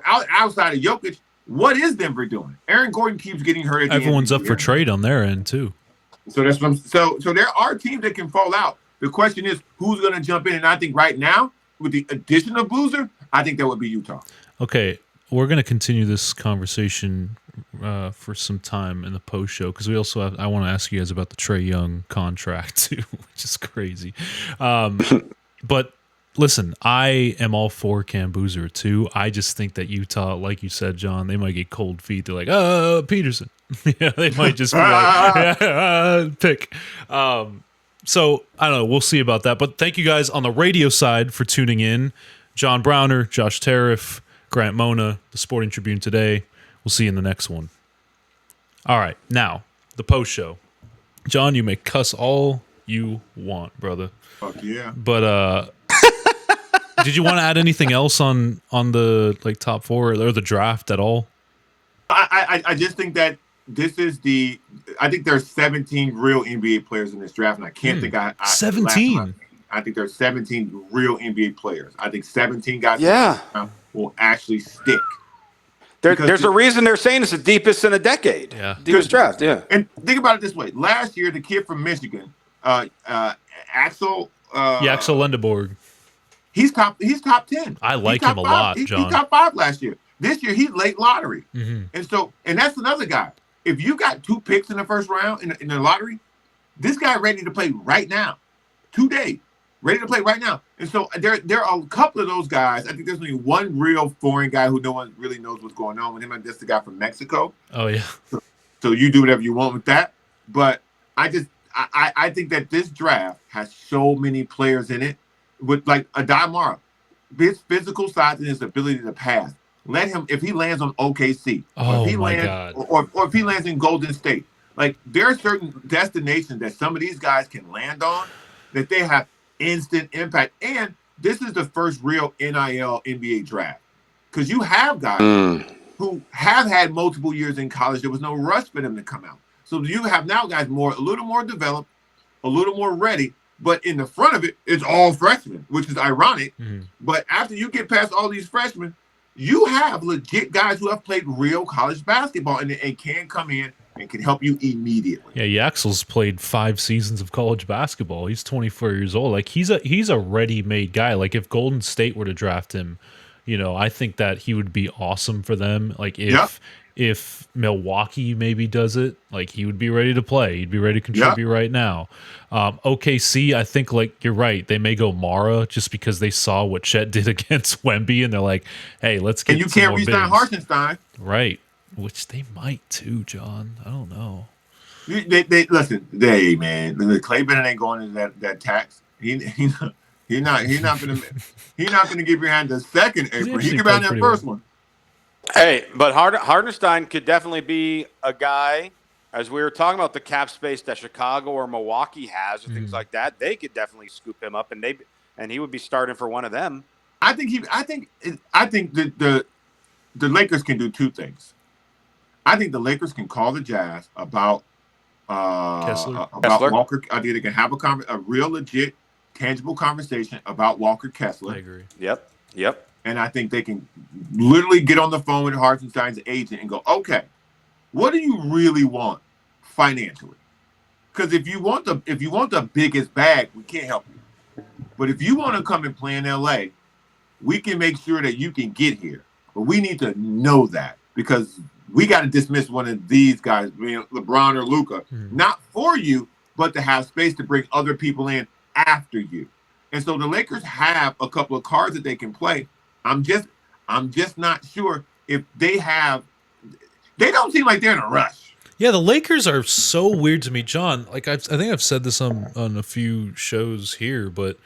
outside of Jokic, what is Denver doing? Aaron Gordon keeps getting hurt. Everyone's up for trade on their end too. So that's what so there are teams that can fall out. The question is who's going to jump in, and I think right now with the addition of Boozer, I think that would be Utah. Okay, we're going to continue this conversation for some time in the post show because we also have. I want to ask you guys about the Trae Young contract too, which is crazy. But listen, I am all for Cam Boozer too. I just think that Utah, like you said, John, they might get cold feet. They're like, Peterson. Yeah, they might just be like, pick. So I don't know. We'll see about that. But thank you guys on the radio side for tuning in. John Browner, Josh Tariff, Grant Mona, the Sporting Tribune today. We'll see you in the next one. All right, now the post show. John, you may cuss all you want, brother. Fuck yeah. But did you want to add anything else on the top 4 or the draft at all? I just think that I think there's 17 real NBA players in this draft, and I can't think 17. I think there's 17 real NBA players. I think 17 guys will actually stick. There's a reason they're saying it's the deepest in a decade. Yeah. Deepest draft, yeah. And think about it this way. Last year, the kid from Michigan, Axel Lendeborg. He's top 10. I like him a lot, John. He's top 5 last year. This year, he's late lottery. Mm-hmm. And that's another guy. If you got 2 picks in the first round in the lottery, this guy ready to play right now, today. ready to play right now. And so there are a couple of those guys. I think there's only one real foreign guy who no one really knows what's going on with him, and that's the guy from Mexico. Oh, yeah. So you do whatever you want with that. But I think that this draft has so many players in it with like Adamara, his physical size and his ability to pass. Let him, if he lands on OKC, Oh, or if he my lands, God. or if he lands in Golden State, like there are certain destinations that some of these guys can land on that they have instant impact. And this is the first real NIL NBA draft because you have guys who have had multiple years in college. There was no rush for them to come out. So you have now guys a little more developed, a little more ready. But in the front of it, it's all freshmen, which is ironic. But after you get past all these freshmen, you have legit guys who have played real college basketball and can come in and can help you immediately. Yeah, Yaxel's played 5 seasons of college basketball. He's 24 years old. Like he's a ready-made guy. Like if Golden State were to draft him, I think that he would be awesome for them. Like if Milwaukee maybe does it, like he would be ready to play. He'd be ready to contribute right now. OKC, I think like you're right. They may go Mara just because they saw what Chet did against Wemby, and they're like, hey, let's get. And you can't re-sign Hartenstein, right? Which they might too, John. I don't know. They listen. Man, the Clay Bennett ain't going into that tax. He's not gonna give your hand the second apron. He can be on that first one. Hey, but Hartenstein could definitely be a guy, as we were talking about the cap space that Chicago or Milwaukee has or things like that. They could definitely scoop him up, and he would be starting for one of them. I think the Lakers can do 2 things. I think the Lakers can call the Jazz about Kessler. Walker. I think they can have a real legit, tangible conversation about Walker Kessler. I agree. Yep. And I think they can literally get on the phone with Hartenstein's agent and go, okay, what do you really want financially? Because if you want the biggest bag, we can't help you. But if you want to come and play in LA, we can make sure that you can get here. But we need to know that because we got to dismiss one of these guys, LeBron or Luka, not for you, but to have space to bring other people in after you. And so the Lakers have a couple of cards that they can play. I'm just not sure if they don't seem like they're in a rush. Yeah, the Lakers are so weird to me, John. Like I think I've said this on a few shows here, but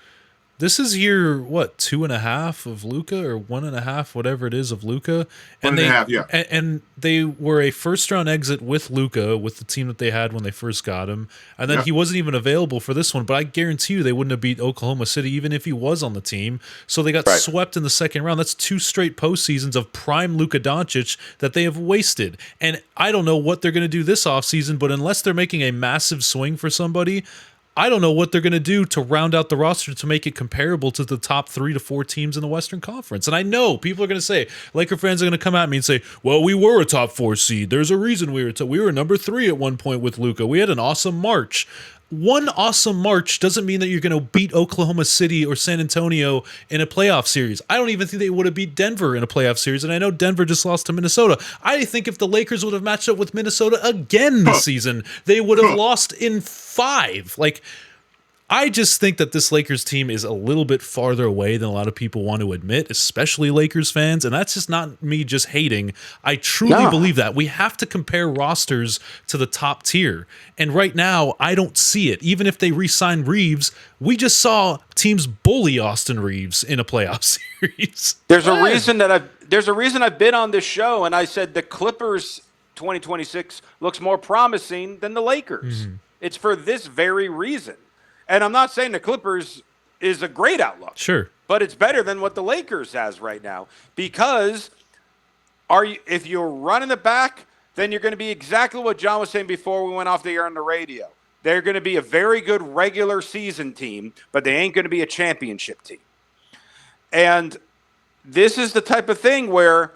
this is year 2.5 of Luka or 1.5, whatever it is of Luka, and 1.5, yeah. And they were a first-round exit with Luka with the team that they had when they first got him, and then he wasn't even available for this one. But I guarantee you they wouldn't have beat Oklahoma City even if he was on the team. So they got swept in the second round. That's 2 straight postseasons of prime Luka Doncic that they have wasted. And I don't know what they're going to do this offseason, but unless they're making a massive swing for somebody, I don't know what they're going to do to round out the roster to make it comparable to the top 3 to 4 teams in the Western Conference. And I know people are going to say, Laker fans are going to come at me and say, well, we were a top 4 seed. There's a reason we were number 3 at one point with Luka. We had an awesome March. One awesome March doesn't mean that you're going to beat Oklahoma City or San Antonio in a playoff series. I don't even think they would have beat Denver in a playoff series, and I know Denver just lost to Minnesota. I think if the Lakers would have matched up with Minnesota again this season, they would have lost in 5. Like, I just think that this Lakers team is a little bit farther away than a lot of people want to admit, especially Lakers fans. And that's just not me just hating. I truly believe that. We have to compare rosters to the top tier. And right now, I don't see it. Even if they re-sign Reeves, we just saw teams bully Austin Reeves in a playoff series. There's a reason I've been on this show, and I said the Clippers 2026 looks more promising than the Lakers. It's for this very reason. And I'm not saying the Clippers is a great outlook. Sure. But it's better than what the Lakers has right now. Because if you're running the back, then you're going to be exactly what John was saying before we went off the air on the radio. They're going to be a very good regular season team, but they ain't going to be a championship team. And this is the type of thing where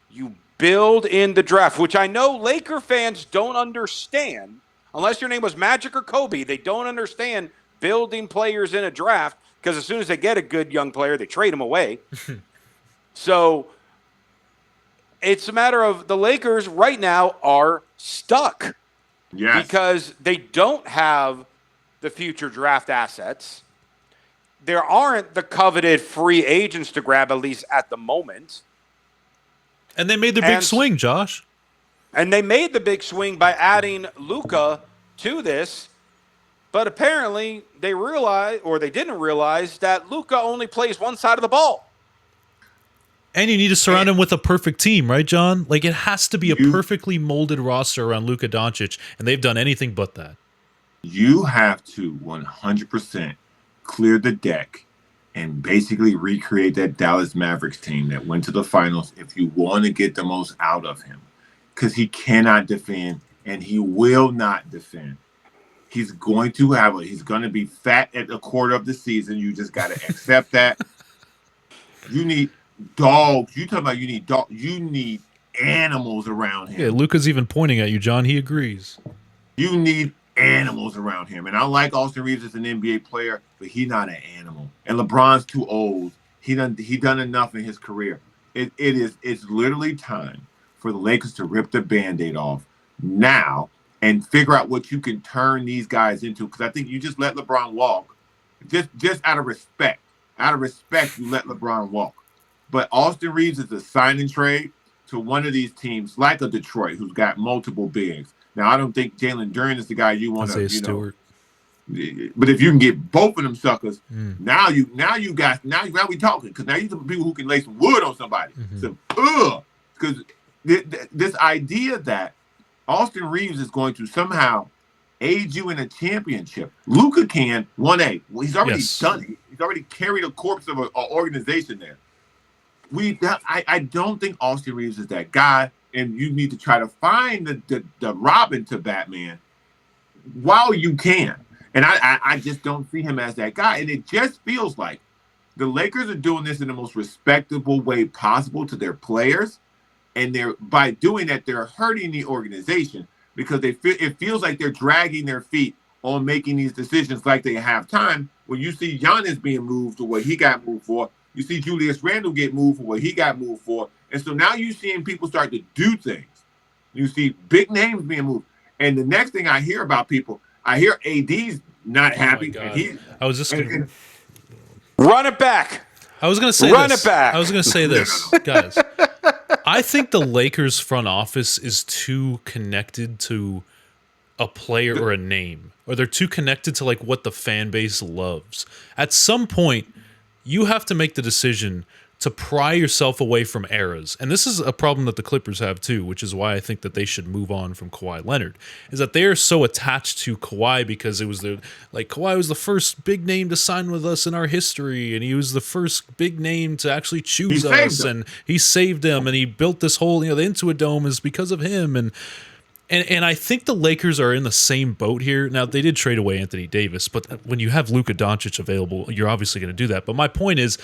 you build in the draft, which I know Laker fans don't understand. Unless your name was Magic or Kobe, they don't understand building players in a draft because as soon as they get a good young player, they trade them away. So it's a matter of the Lakers right now are stuck. Yes. Because they don't have the future draft assets. there aren't the coveted free agents to grab, at least at the moment. And they made their big swing, Josh. And they made the big swing by adding Luka to this. But apparently they realized, or they didn't realize, that Luka only plays one side of the ball. And you need to surround him with a perfect team, right, John? Like, it has to be a perfectly molded roster around Luka Doncic, and they've done anything but that. You have to 100% clear the deck and basically recreate that Dallas Mavericks team that went to the finals if you want to get the most out of him. Because he cannot defend, and he will not defend. He's going to be fat at a quarter of the season. You just got to accept that. You need dogs. You talking about you need dogs. You need animals around him. Yeah, Luka's even pointing at you, John. He agrees. You need animals around him. And I like Austin Reeves as an NBA player, but he's not an animal. And LeBron's too old. He done enough in his career. It's literally time for the Lakers to rip the Band-Aid off now and figure out what you can turn these guys into. Because I think you just let LeBron walk. Just out of respect. Out of respect, you let LeBron walk. But Austin Reeves is a sign and trade to one of these teams like a Detroit who's got multiple bigs. Now, I don't think Jalen Duren is the guy you want to, Stewart. But if you can get both of them suckers, now we talking, because now you some people who can lay some wood on somebody. Because this idea that Austin Reeves is going to somehow aid you in a championship. Luka can 1A. Well, he's already done it. He's already carried a corpse of an organization there. I don't think Austin Reeves is that guy, and you need to try to find the Robin to Batman while you can. And I just don't see him as that guy. And it just feels like the Lakers are doing this in the most respectable way possible to their players. And by doing that, they're hurting the organization because it feels like they're dragging their feet on making these decisions like they have time. When you see Giannis being moved to what he got moved for, you see Julius Randle get moved for what he got moved for. And so now you're seeing people start to do things. You see big names being moved. And the next thing I hear about people, I hear AD's not happy. And I was just going to run it back. I was going to say run this. it back. I was going to say this, guys. I think the Lakers front office is too connected to a player or a name, or they're too connected to like what the fan base loves. At some point, you have to make the decision to pry yourself away from eras. And this is a problem that the Clippers have too, which is why I think that they should move on from Kawhi Leonard, is that they are so attached to Kawhi because it was Kawhi was the first big name to sign with us in our history, and he was the first big name to actually choose us, and he saved them, and he built this whole, the Intuit Dome is because of him, and I think the Lakers are in the same boat here. Now, they did trade away Anthony Davis, but when you have Luka Doncic available, you're obviously going to do that. But my point is,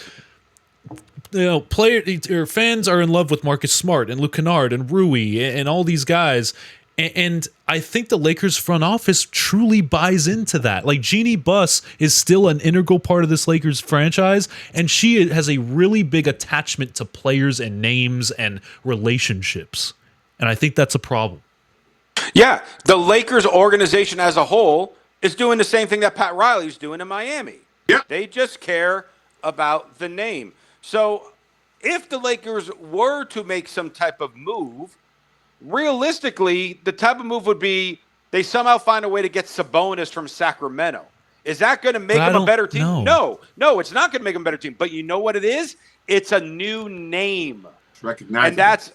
fans are in love with Marcus Smart and Luke Kennard and Rui and all these guys. And I think the Lakers front office truly buys into that. Like, Jeannie Buss is still an integral part of this Lakers franchise, and she has a really big attachment to players and names and relationships. And I think that's a problem. Yeah, the Lakers organization as a whole is doing the same thing that Pat Riley's doing in Miami. Yeah. They just care about the name. So if the Lakers were to make some type of move, realistically, the type of move would be they somehow find a way to get Sabonis from Sacramento. Is that going to make them a better team? No, it's not going to make them a better team. But you know what it is? It's a new name. It's recognizable. And that's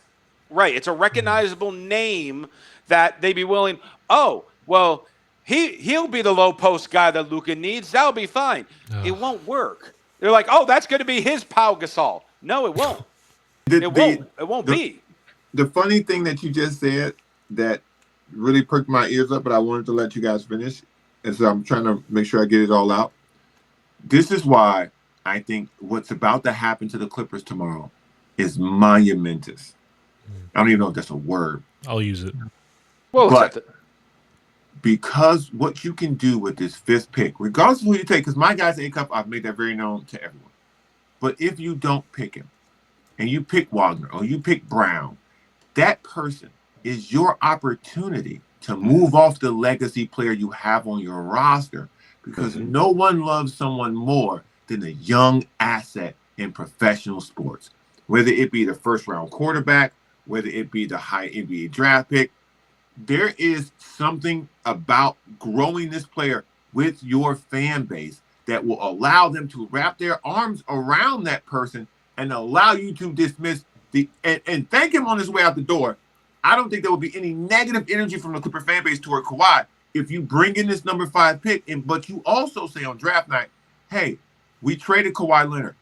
right. It's a recognizable name that they'd be willing. Oh, well, he'll be the low post guy that Luka needs. That'll be fine. It won't work. They're like, oh, that's going to be his Pau Gasol. No, it won't. It won't be. The funny thing that you just said that really perked my ears up, but I wanted to let you guys finish, and so I'm trying to make sure I get it all out. This is why I think what's about to happen to the Clippers tomorrow is monumentous. I don't even know if that's a word. I'll use it. Well, but because what you can do with this fifth pick, regardless of who you take, because my guy's A-Cup, I've made that very known to everyone. But if you don't pick him, and you pick Wagner, or you pick Brown, that person is your opportunity to move off the legacy player you have on your roster, because no one loves someone more than a young asset in professional sports, whether it be the first-round quarterback, whether it be the high NBA draft pick. There is something about growing this player with your fan base that will allow them to wrap their arms around that person and allow you to dismiss and thank him on his way out the door. I don't think there will be any negative energy from the Clipper fan base toward Kawhi if you bring in this number 5 pick, but you also say on draft night, hey, we traded Kawhi Leonard.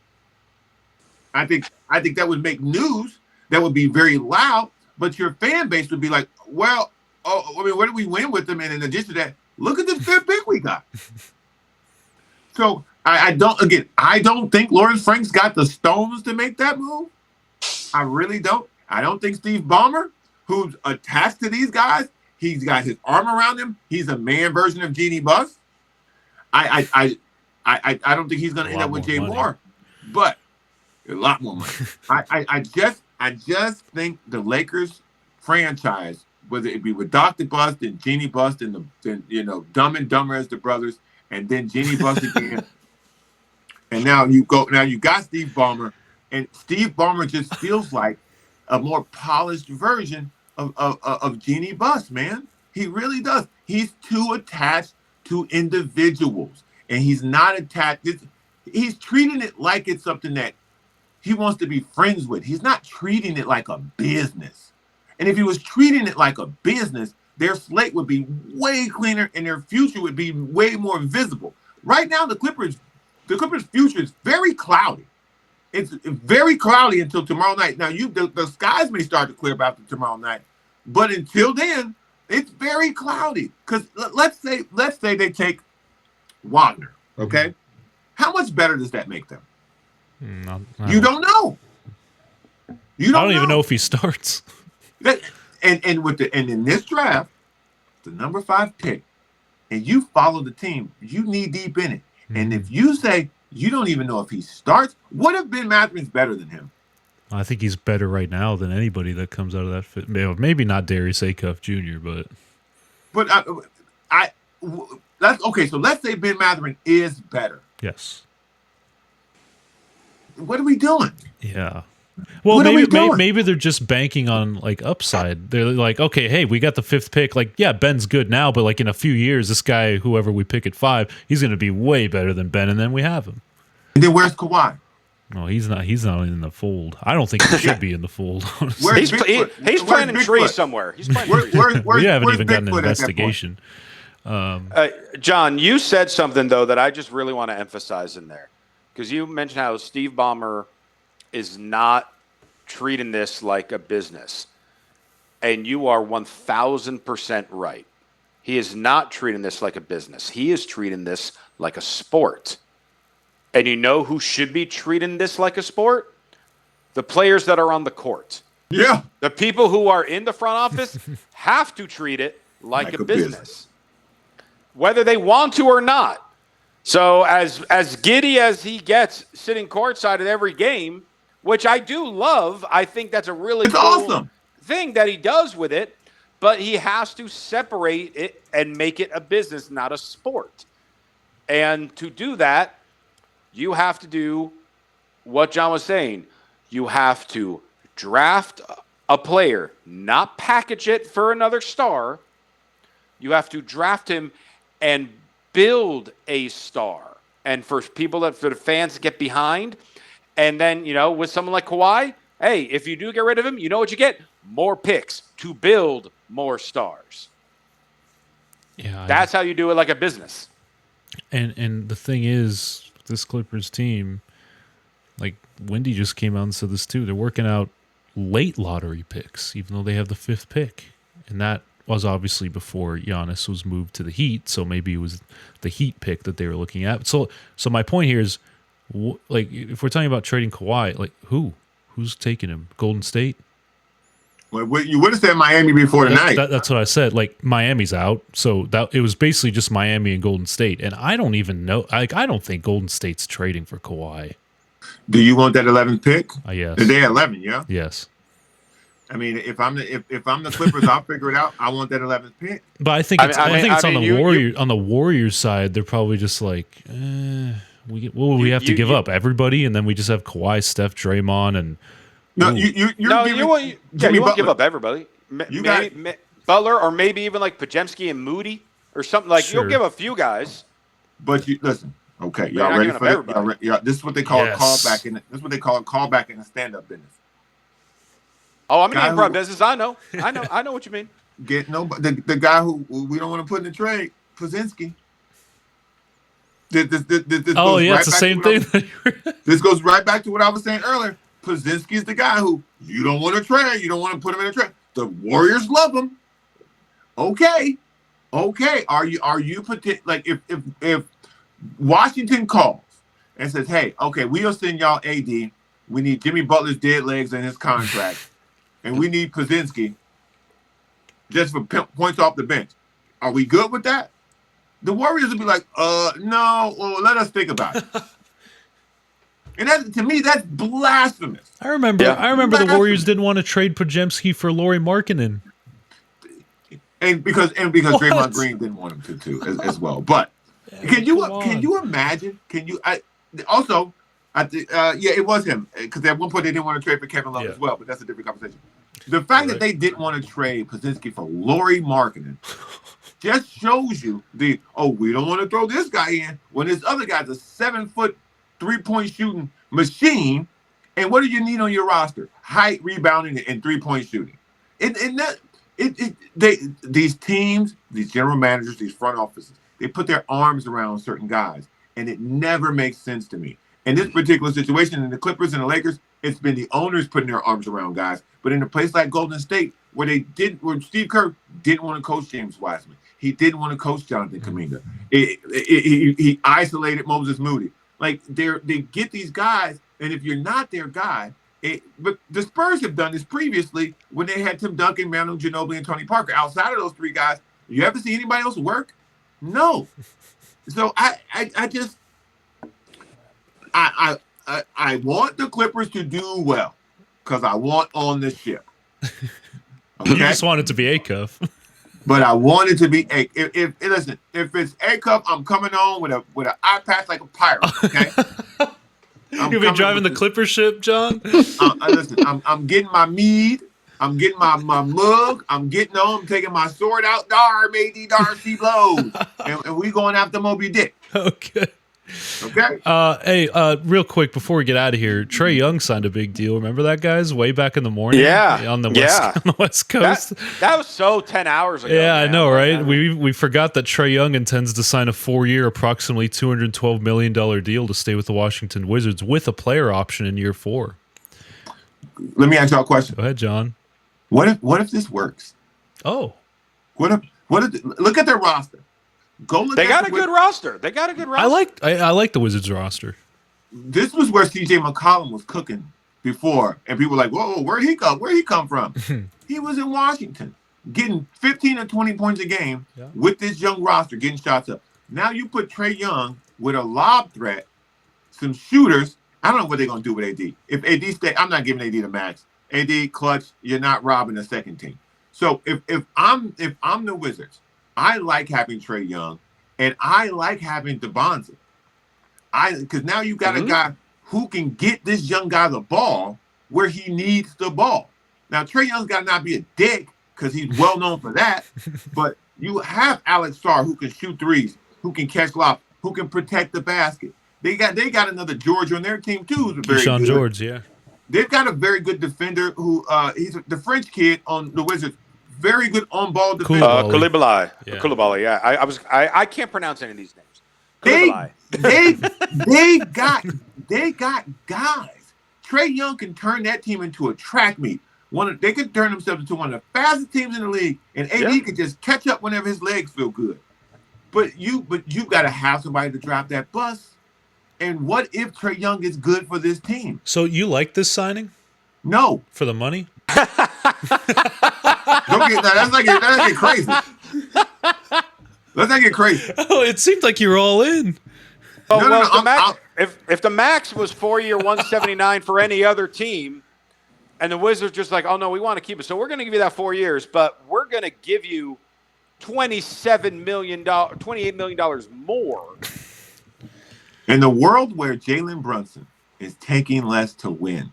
I think that would make news. That would be very loud, but your fan base would be like, well, what did we win with them? And in addition to that, look at this 5th pick we got. So I don't think Lawrence Frank's got the stones to make that move. I really don't. I don't think Steve Ballmer, who's attached to these guys, he's got his arm around them. He's a man version of Jeannie Buss. I don't think he's going to end up with Jay Moore, but a lot more money. I just think the Lakers franchise, whether it be with Dr. Bust and Jeannie Bust and Dumb and Dumber as the brothers, and then Jeannie Bust again, and now you got Steve Ballmer, and Steve Ballmer just feels like a more polished version of Jeannie Bust, man. He really does. He's too attached to individuals, and he's not attached. He's treating it like it's something that he wants to be friends with. He's not treating it like a business. And if he was treating it like a business, their slate would be way cleaner and their future would be way more visible. Right now, the Clippers' future is very cloudy. It's very cloudy until tomorrow night. Now, the skies may start to clear after tomorrow night, but until then, it's very cloudy. Because let's say they take Wagner, okay? Mm-hmm. How much better does that make them? You don't know. I don't even know if he starts. And in this draft, the number 5 pick, and you follow the team, you knee deep in it. Mm-hmm. And if you say you don't even know if he starts, what if Ben Mathurin's better than him? I think he's better right now than anybody that comes out of that fit. Maybe not Darius Acuff Jr., but that's okay. So let's say Ben Mathurin is better. Yes. What are we doing? Yeah. Well, maybe they're just banking on like upside. They're like, okay, hey, we got the 5th pick. Like, yeah, Ben's good now, but like in a few years, this guy, whoever we pick at 5, he's going to be way better than Ben, and then we have him. And then where's Kawhi? No, he's not. He's not in the fold. I don't think he should be in the fold. Honestly. He's planting trees somewhere. He's planting trees. We haven't even gotten an investigation. John, you said something though that I just really want to emphasize in there, because you mentioned how Steve Ballmer is not treating this like a business, and you are 1,000% right. He is not treating this like a business. He is treating this like a sport. And you know who should be treating this like a sport? The players that are on the court. Yeah. The people who are in the front office have to treat it like a business, whether they want to or not. So as giddy as he gets sitting courtside at every game, which I do love, I think that's a really cool thing that he does with it, but he has to separate it and make it a business, not a sport. And to do that, you have to do what John was saying. You have to draft a player, not package it for another star. You have to draft him and build a star. And for the fans to get behind. And then, with someone like Kawhi, hey, if you do get rid of him, you know what you get? More picks to build more stars. Yeah, that's how you do it like a business. And the thing is, this Clippers team, like Wendy just came out and said this too, they're working out late lottery picks, even though they have the 5th pick. And that was obviously before Giannis was moved to the Heat, so maybe it was the Heat pick that they were looking at. So my point here is, like, if we're talking about trading Kawhi, like who's taking him? Golden State? Well, you would have said Miami before tonight. That's what I said. Like, Miami's out, so that it was basically just Miami and Golden State. And I don't even know. Like, I don't think Golden State's trading for Kawhi. Do you want that 11th pick? Yes. They at 11, yeah. Yes. I mean, if I'm the Clippers, I'll figure it out. I want that 11th pick. But I think it's on the Warriors side. They're probably just like, what would we have to give up? Everybody, and then we just have Kawhi, Steph, Draymond, and you won't give up everybody. Butler, or maybe even like Podziemski and Moody or something like. Sure. You'll give a few guys. But you listen. Okay, y'all ready for that? This is what they call a callback in. This is what they call a callback in the stand-up business. Oh, I'm in the improv business. I know what you mean. The guy who we don't want to put in the trade, Podziemski. This it's the same thing. This goes right back to what I was saying earlier. Podziemski is the guy who you don't want to trade. You don't want to put him in a trade. The Warriors love him. Okay. Are you like if Washington calls and says, "Hey, okay, we'll send y'all AD. We need Jimmy Butler's dead legs in his contract, and we need Podziemski just for points off the bench." Are we good with that? The Warriors would be like, no. Well, let us think about it. And that, to me, that's blasphemous. I remember the Warriors didn't want to trade Podziemski for Lauri Markkanen. And because Draymond Green didn't want him to as well. But can you imagine? It was him, because at one point they didn't want to trade for Kevin Love as well, but that's a different conversation. The fact that they didn't want to trade Podziemski for Lauri Markkanen just shows you we don't want to throw this guy in when this other guy's a 7-foot 3-point shooting machine. And what do you need on your roster? Height, rebounding, and 3-point shooting. These teams, these general managers, these front offices, they put their arms around certain guys, and it never makes sense to me. In this particular situation, in the Clippers and the Lakers, it's been the owners putting their arms around guys. But in a place like Golden State, where Steve Kerr didn't want to coach James Wiseman, he didn't want to coach Jonathan Kuminga. He isolated Moses Moody. Like they get these guys, and if you're not their guy, but the Spurs have done this previously when they had Tim Duncan, Manu Ginobili, and Tony Parker. Outside of those three guys, you ever see anybody else work? No. So I want the Clippers to do well because I want on the ship. Okay? You just want it to be a cuff. But I want it to be if it's A cup, I'm coming on with an eye patch like a pirate. Okay. You'll be driving the Clipper ship, John. I'm getting my mead. I'm getting my mug. I'm taking my sword out. Dar, matey, dar, she blows. And we going after Moby Dick. Okay. Okay. Hey, real quick before we get out of here, Trae Young signed a big deal. Remember that, guys? Way back in the morning. Yeah. On the West Coast. That was so 10 hours ago. Yeah, I know, right? We forgot that Trae Young intends to sign a 4-year, approximately $212 million deal to stay with the Washington Wizards with a player option in year 4. Let me ask y'all a question. Go ahead, John. What if this works? Oh. What if look at their roster. They got a good roster. I like the Wizards roster. This was where CJ McCollum was cooking before, and people were like, "Whoa, where'd he come from?" He was in Washington, getting 15 or 20 points a game with this young roster, getting shots up. Now you put Trae Young with a lob threat, some shooters. I don't know what they're gonna do with AD. If AD stay, I'm not giving AD the max. AD clutch. You're not robbing the second team. So if I'm the Wizards, I like having Trae Young, and I like having DeBonza. Because now you got a guy who can get this young guy the ball where he needs the ball. Now, Trae Young's got to not be a dick because he's well known for that, but you have Alex Sarr who can shoot threes, who can catch lobs, who can protect the basket. They got another George on their team too. Who's very Sean good. George, yeah. They've got a very good defender who he's the French kid on the Wizards. Very good on-ball defender. Koulibaly, yeah. I can't pronounce any of these names. They got guys. Trae Young can turn that team into a track meet. They could turn themselves into one of the fastest teams in the league, and AD could just catch up whenever his legs feel good. But you got to have somebody to drive that bus. And what if Trae Young is good for this team? So you like this signing? No. For the money? Let's not get crazy. Let's not get crazy. Oh, it seemed like you were all in. If the max was 4-year, 179 for any other team, and the Wizards just like, oh no, we want to keep it, so we're going to give you that 4 years, but we're going to give you $28 million more. In the world where Jalen Brunson is taking less to win,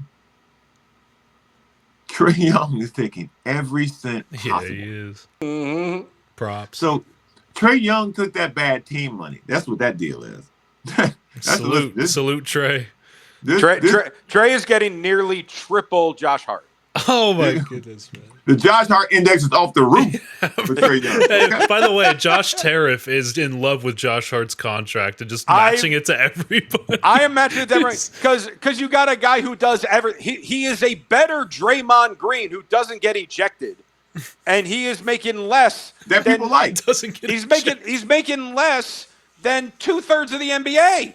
Trae Young is taking every cent possible. Yeah, he is. Mm-hmm. Props. So Trae Young took that bad team money. That's what that deal is. Salute Trae. Trae is getting nearly triple Josh Hart. Oh my goodness, man. The Josh Hart index is off the roof for Trae Young. Hey, by the way, Josh Tariff is in love with Josh Hart's contract and just matching it to everybody. I am matching it to everybody because you got a guy who does he is a better Draymond Green who doesn't get ejected, and he is making less that people like. He's making less than 2/3 of the NBA.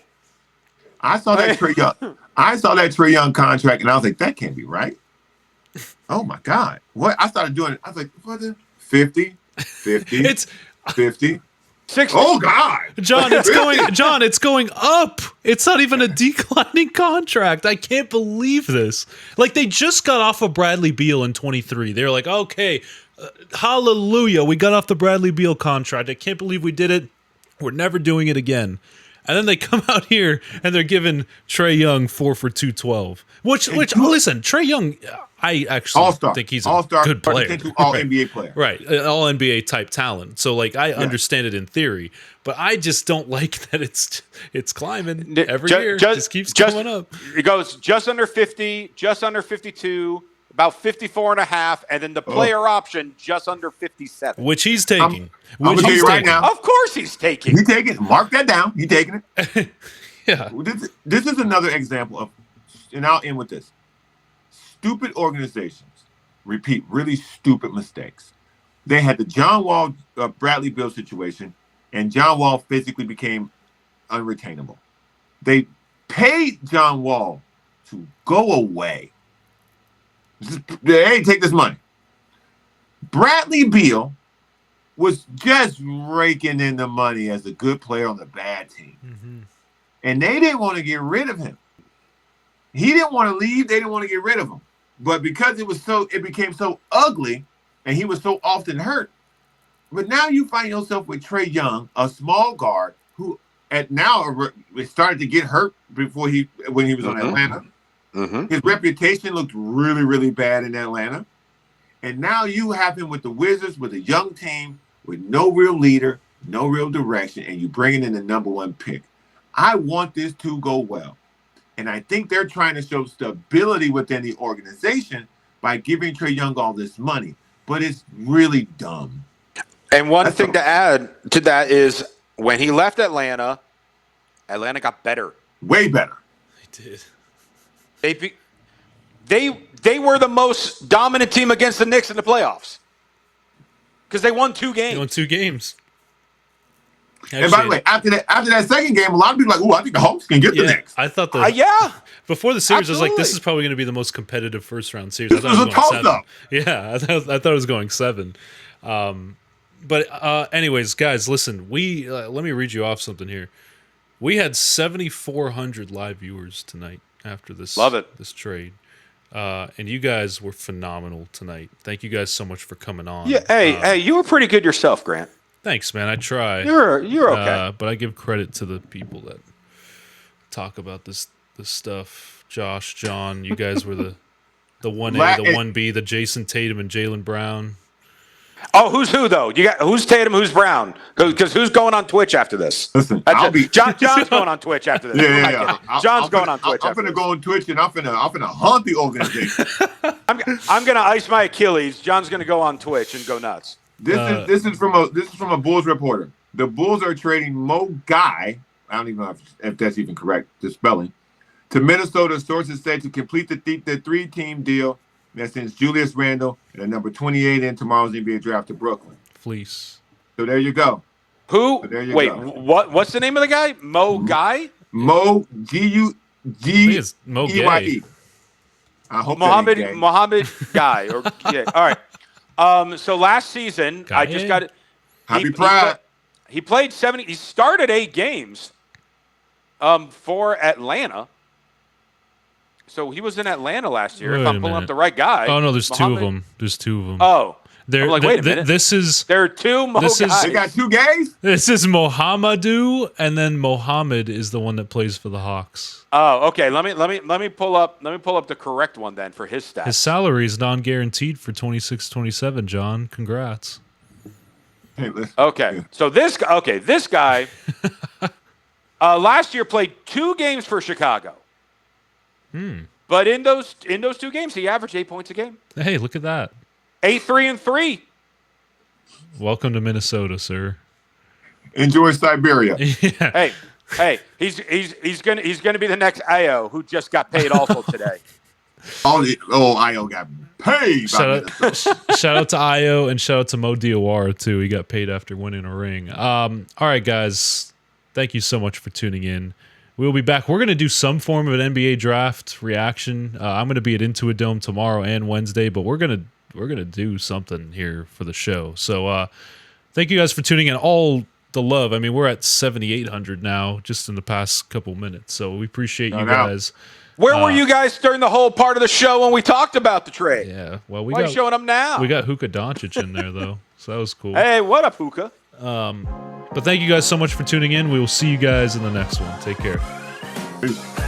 I saw that Trae Young contract, and I was like, that can't be right. Oh my God. What? I started doing it. I was like, what the 50, 50, It's 50. 60. Oh God. John, it's going up. It's not even a declining contract. I can't believe this. Like, they just got off of Bradley Beal in 23. They're like, okay, hallelujah, we got off the Bradley Beal contract. I can't believe we did it. We're never doing it again. And then they come out here and they're giving Trae Young 4 for 212. Which listen, Trae Young, I actually All-star. think he's a All-star, good player. All NBA player. Right. An all NBA type talent. So like I understand it in theory, but I just don't like that it's climbing every year. Just keeps going up. It goes just under 50, just under 52, about 54.5, and then the player option just under 57. Which he's taking. I'm going to tell you right now. Of course he's taking. He's taking it. Mark that down. He's taking it. Yeah. This is another example of, and I'll end with this. Stupid organizations repeat really stupid mistakes. They had the John Wall, Bradley Beal situation, and John Wall physically became unretainable. They paid John Wall to go away. Hey, take this money. Bradley Beal was just raking in the money as a good player on the bad team. Mm-hmm. And they didn't want to get rid of him. He didn't want to leave. They didn't want to get rid of him. But because it became so ugly and he was so often hurt. But now you find yourself with Trae Young, a small guard who started to get hurt when he was on Atlanta. Mm-hmm. His reputation looked really, really bad in Atlanta. And now you have him with the Wizards, with a young team, with no real leader, no real direction, and you bring in the number 1 pick. I want this to go well. And I think they're trying to show stability within the organization by giving Trae Young all this money. But it's really dumb. And one thing to add to that is when he left Atlanta got better. Way better. They did. They were the most dominant team against the Knicks in the playoffs because they won 2 games. They won 2 games. Actually, and by the way, after that second game, a lot of people are like, "Ooh, I think the Hawks can get the Knicks." I thought before the series, I was like, "This is probably going to be the most competitive first round series." This was a toss-up. Yeah, I thought it was going 7. But anyways, guys, listen. Let me read you off something here. We had 7,400 live viewers tonight after this. Love it. This trade. And you guys were phenomenal tonight. Thank you guys so much for coming on. Yeah, hey, you were pretty good yourself, Grant. Thanks, man. I try. You're okay. But I give credit to the people that talk about this stuff. Josh, John, you guys were the 1A, the 1B, the Jason Tatum and Jaylen Brown. Oh, who's who though? Who's Tatum? Who's Brown? Because who's going on Twitch after this? Listen, John's going on Twitch after this. Yeah. John's going on Twitch. I'm gonna go on Twitch and I'm gonna haunt the organization. I'm gonna ice my Achilles. John's gonna go on Twitch and go nuts. This is from a Bulls reporter. The Bulls are trading Mo Guy. I don't even know if that's even correct, the spelling. To Minnesota, sources say to complete the 3-team deal that sends Julius Randle and a number 28 in tomorrow's NBA draft to Brooklyn. Fleece. So there you go. Who? So there you wait, go. what's the name of the guy? Mo Guy? Mo G-U-G-E-Y-E. Mo Gay. I hope Mohammed Guy. All right. So last season, Guy. I just got it. Happy Pride. He played 70. He started 8 games for Atlanta. So he was in Atlanta last year. If I'm pulling up the right guy. Oh no, there's 2 of them. There's 2 of them. Oh, I'm like, wait a minute. There are two Mo guys. They got two gays? This is Mohamedou, and then Mohammed is the one that plays for the Hawks. Oh, okay. Let me pull up the correct one then for his stats. His salary is non-guaranteed for 26-27, John. Congrats. Hey, listen. Okay. So this guy last year played 2 games for Chicago. But in those 2 games, he averaged 8 points a game. Hey, look at that. 8-3-3. Welcome to Minnesota, sir. Enjoy Siberia. Yeah. Hey, he's gonna be the next Io who just got paid also today. Io got paid. Shout out to Io and shout out to Mo Diawara too. He got paid after winning a ring. All right, guys. Thank you so much for tuning in. We'll be back. We're going to do some form of an NBA draft reaction. I'm going to be at Into a Dome tomorrow and Wednesday, but we're going to do something here for the show. So thank you guys for tuning in. All the love. I mean, we're at 7,800 now just in the past couple minutes. So we appreciate you guys. Where were you guys during the whole part of the show when we talked about the trade? Yeah. Well, Why are you showing up now? We got Hookah Doncic in there though. So that was cool. Hey, what up, Hookah? But thank you guys so much for tuning in. We will see you guys in the next one. Take care. Peace.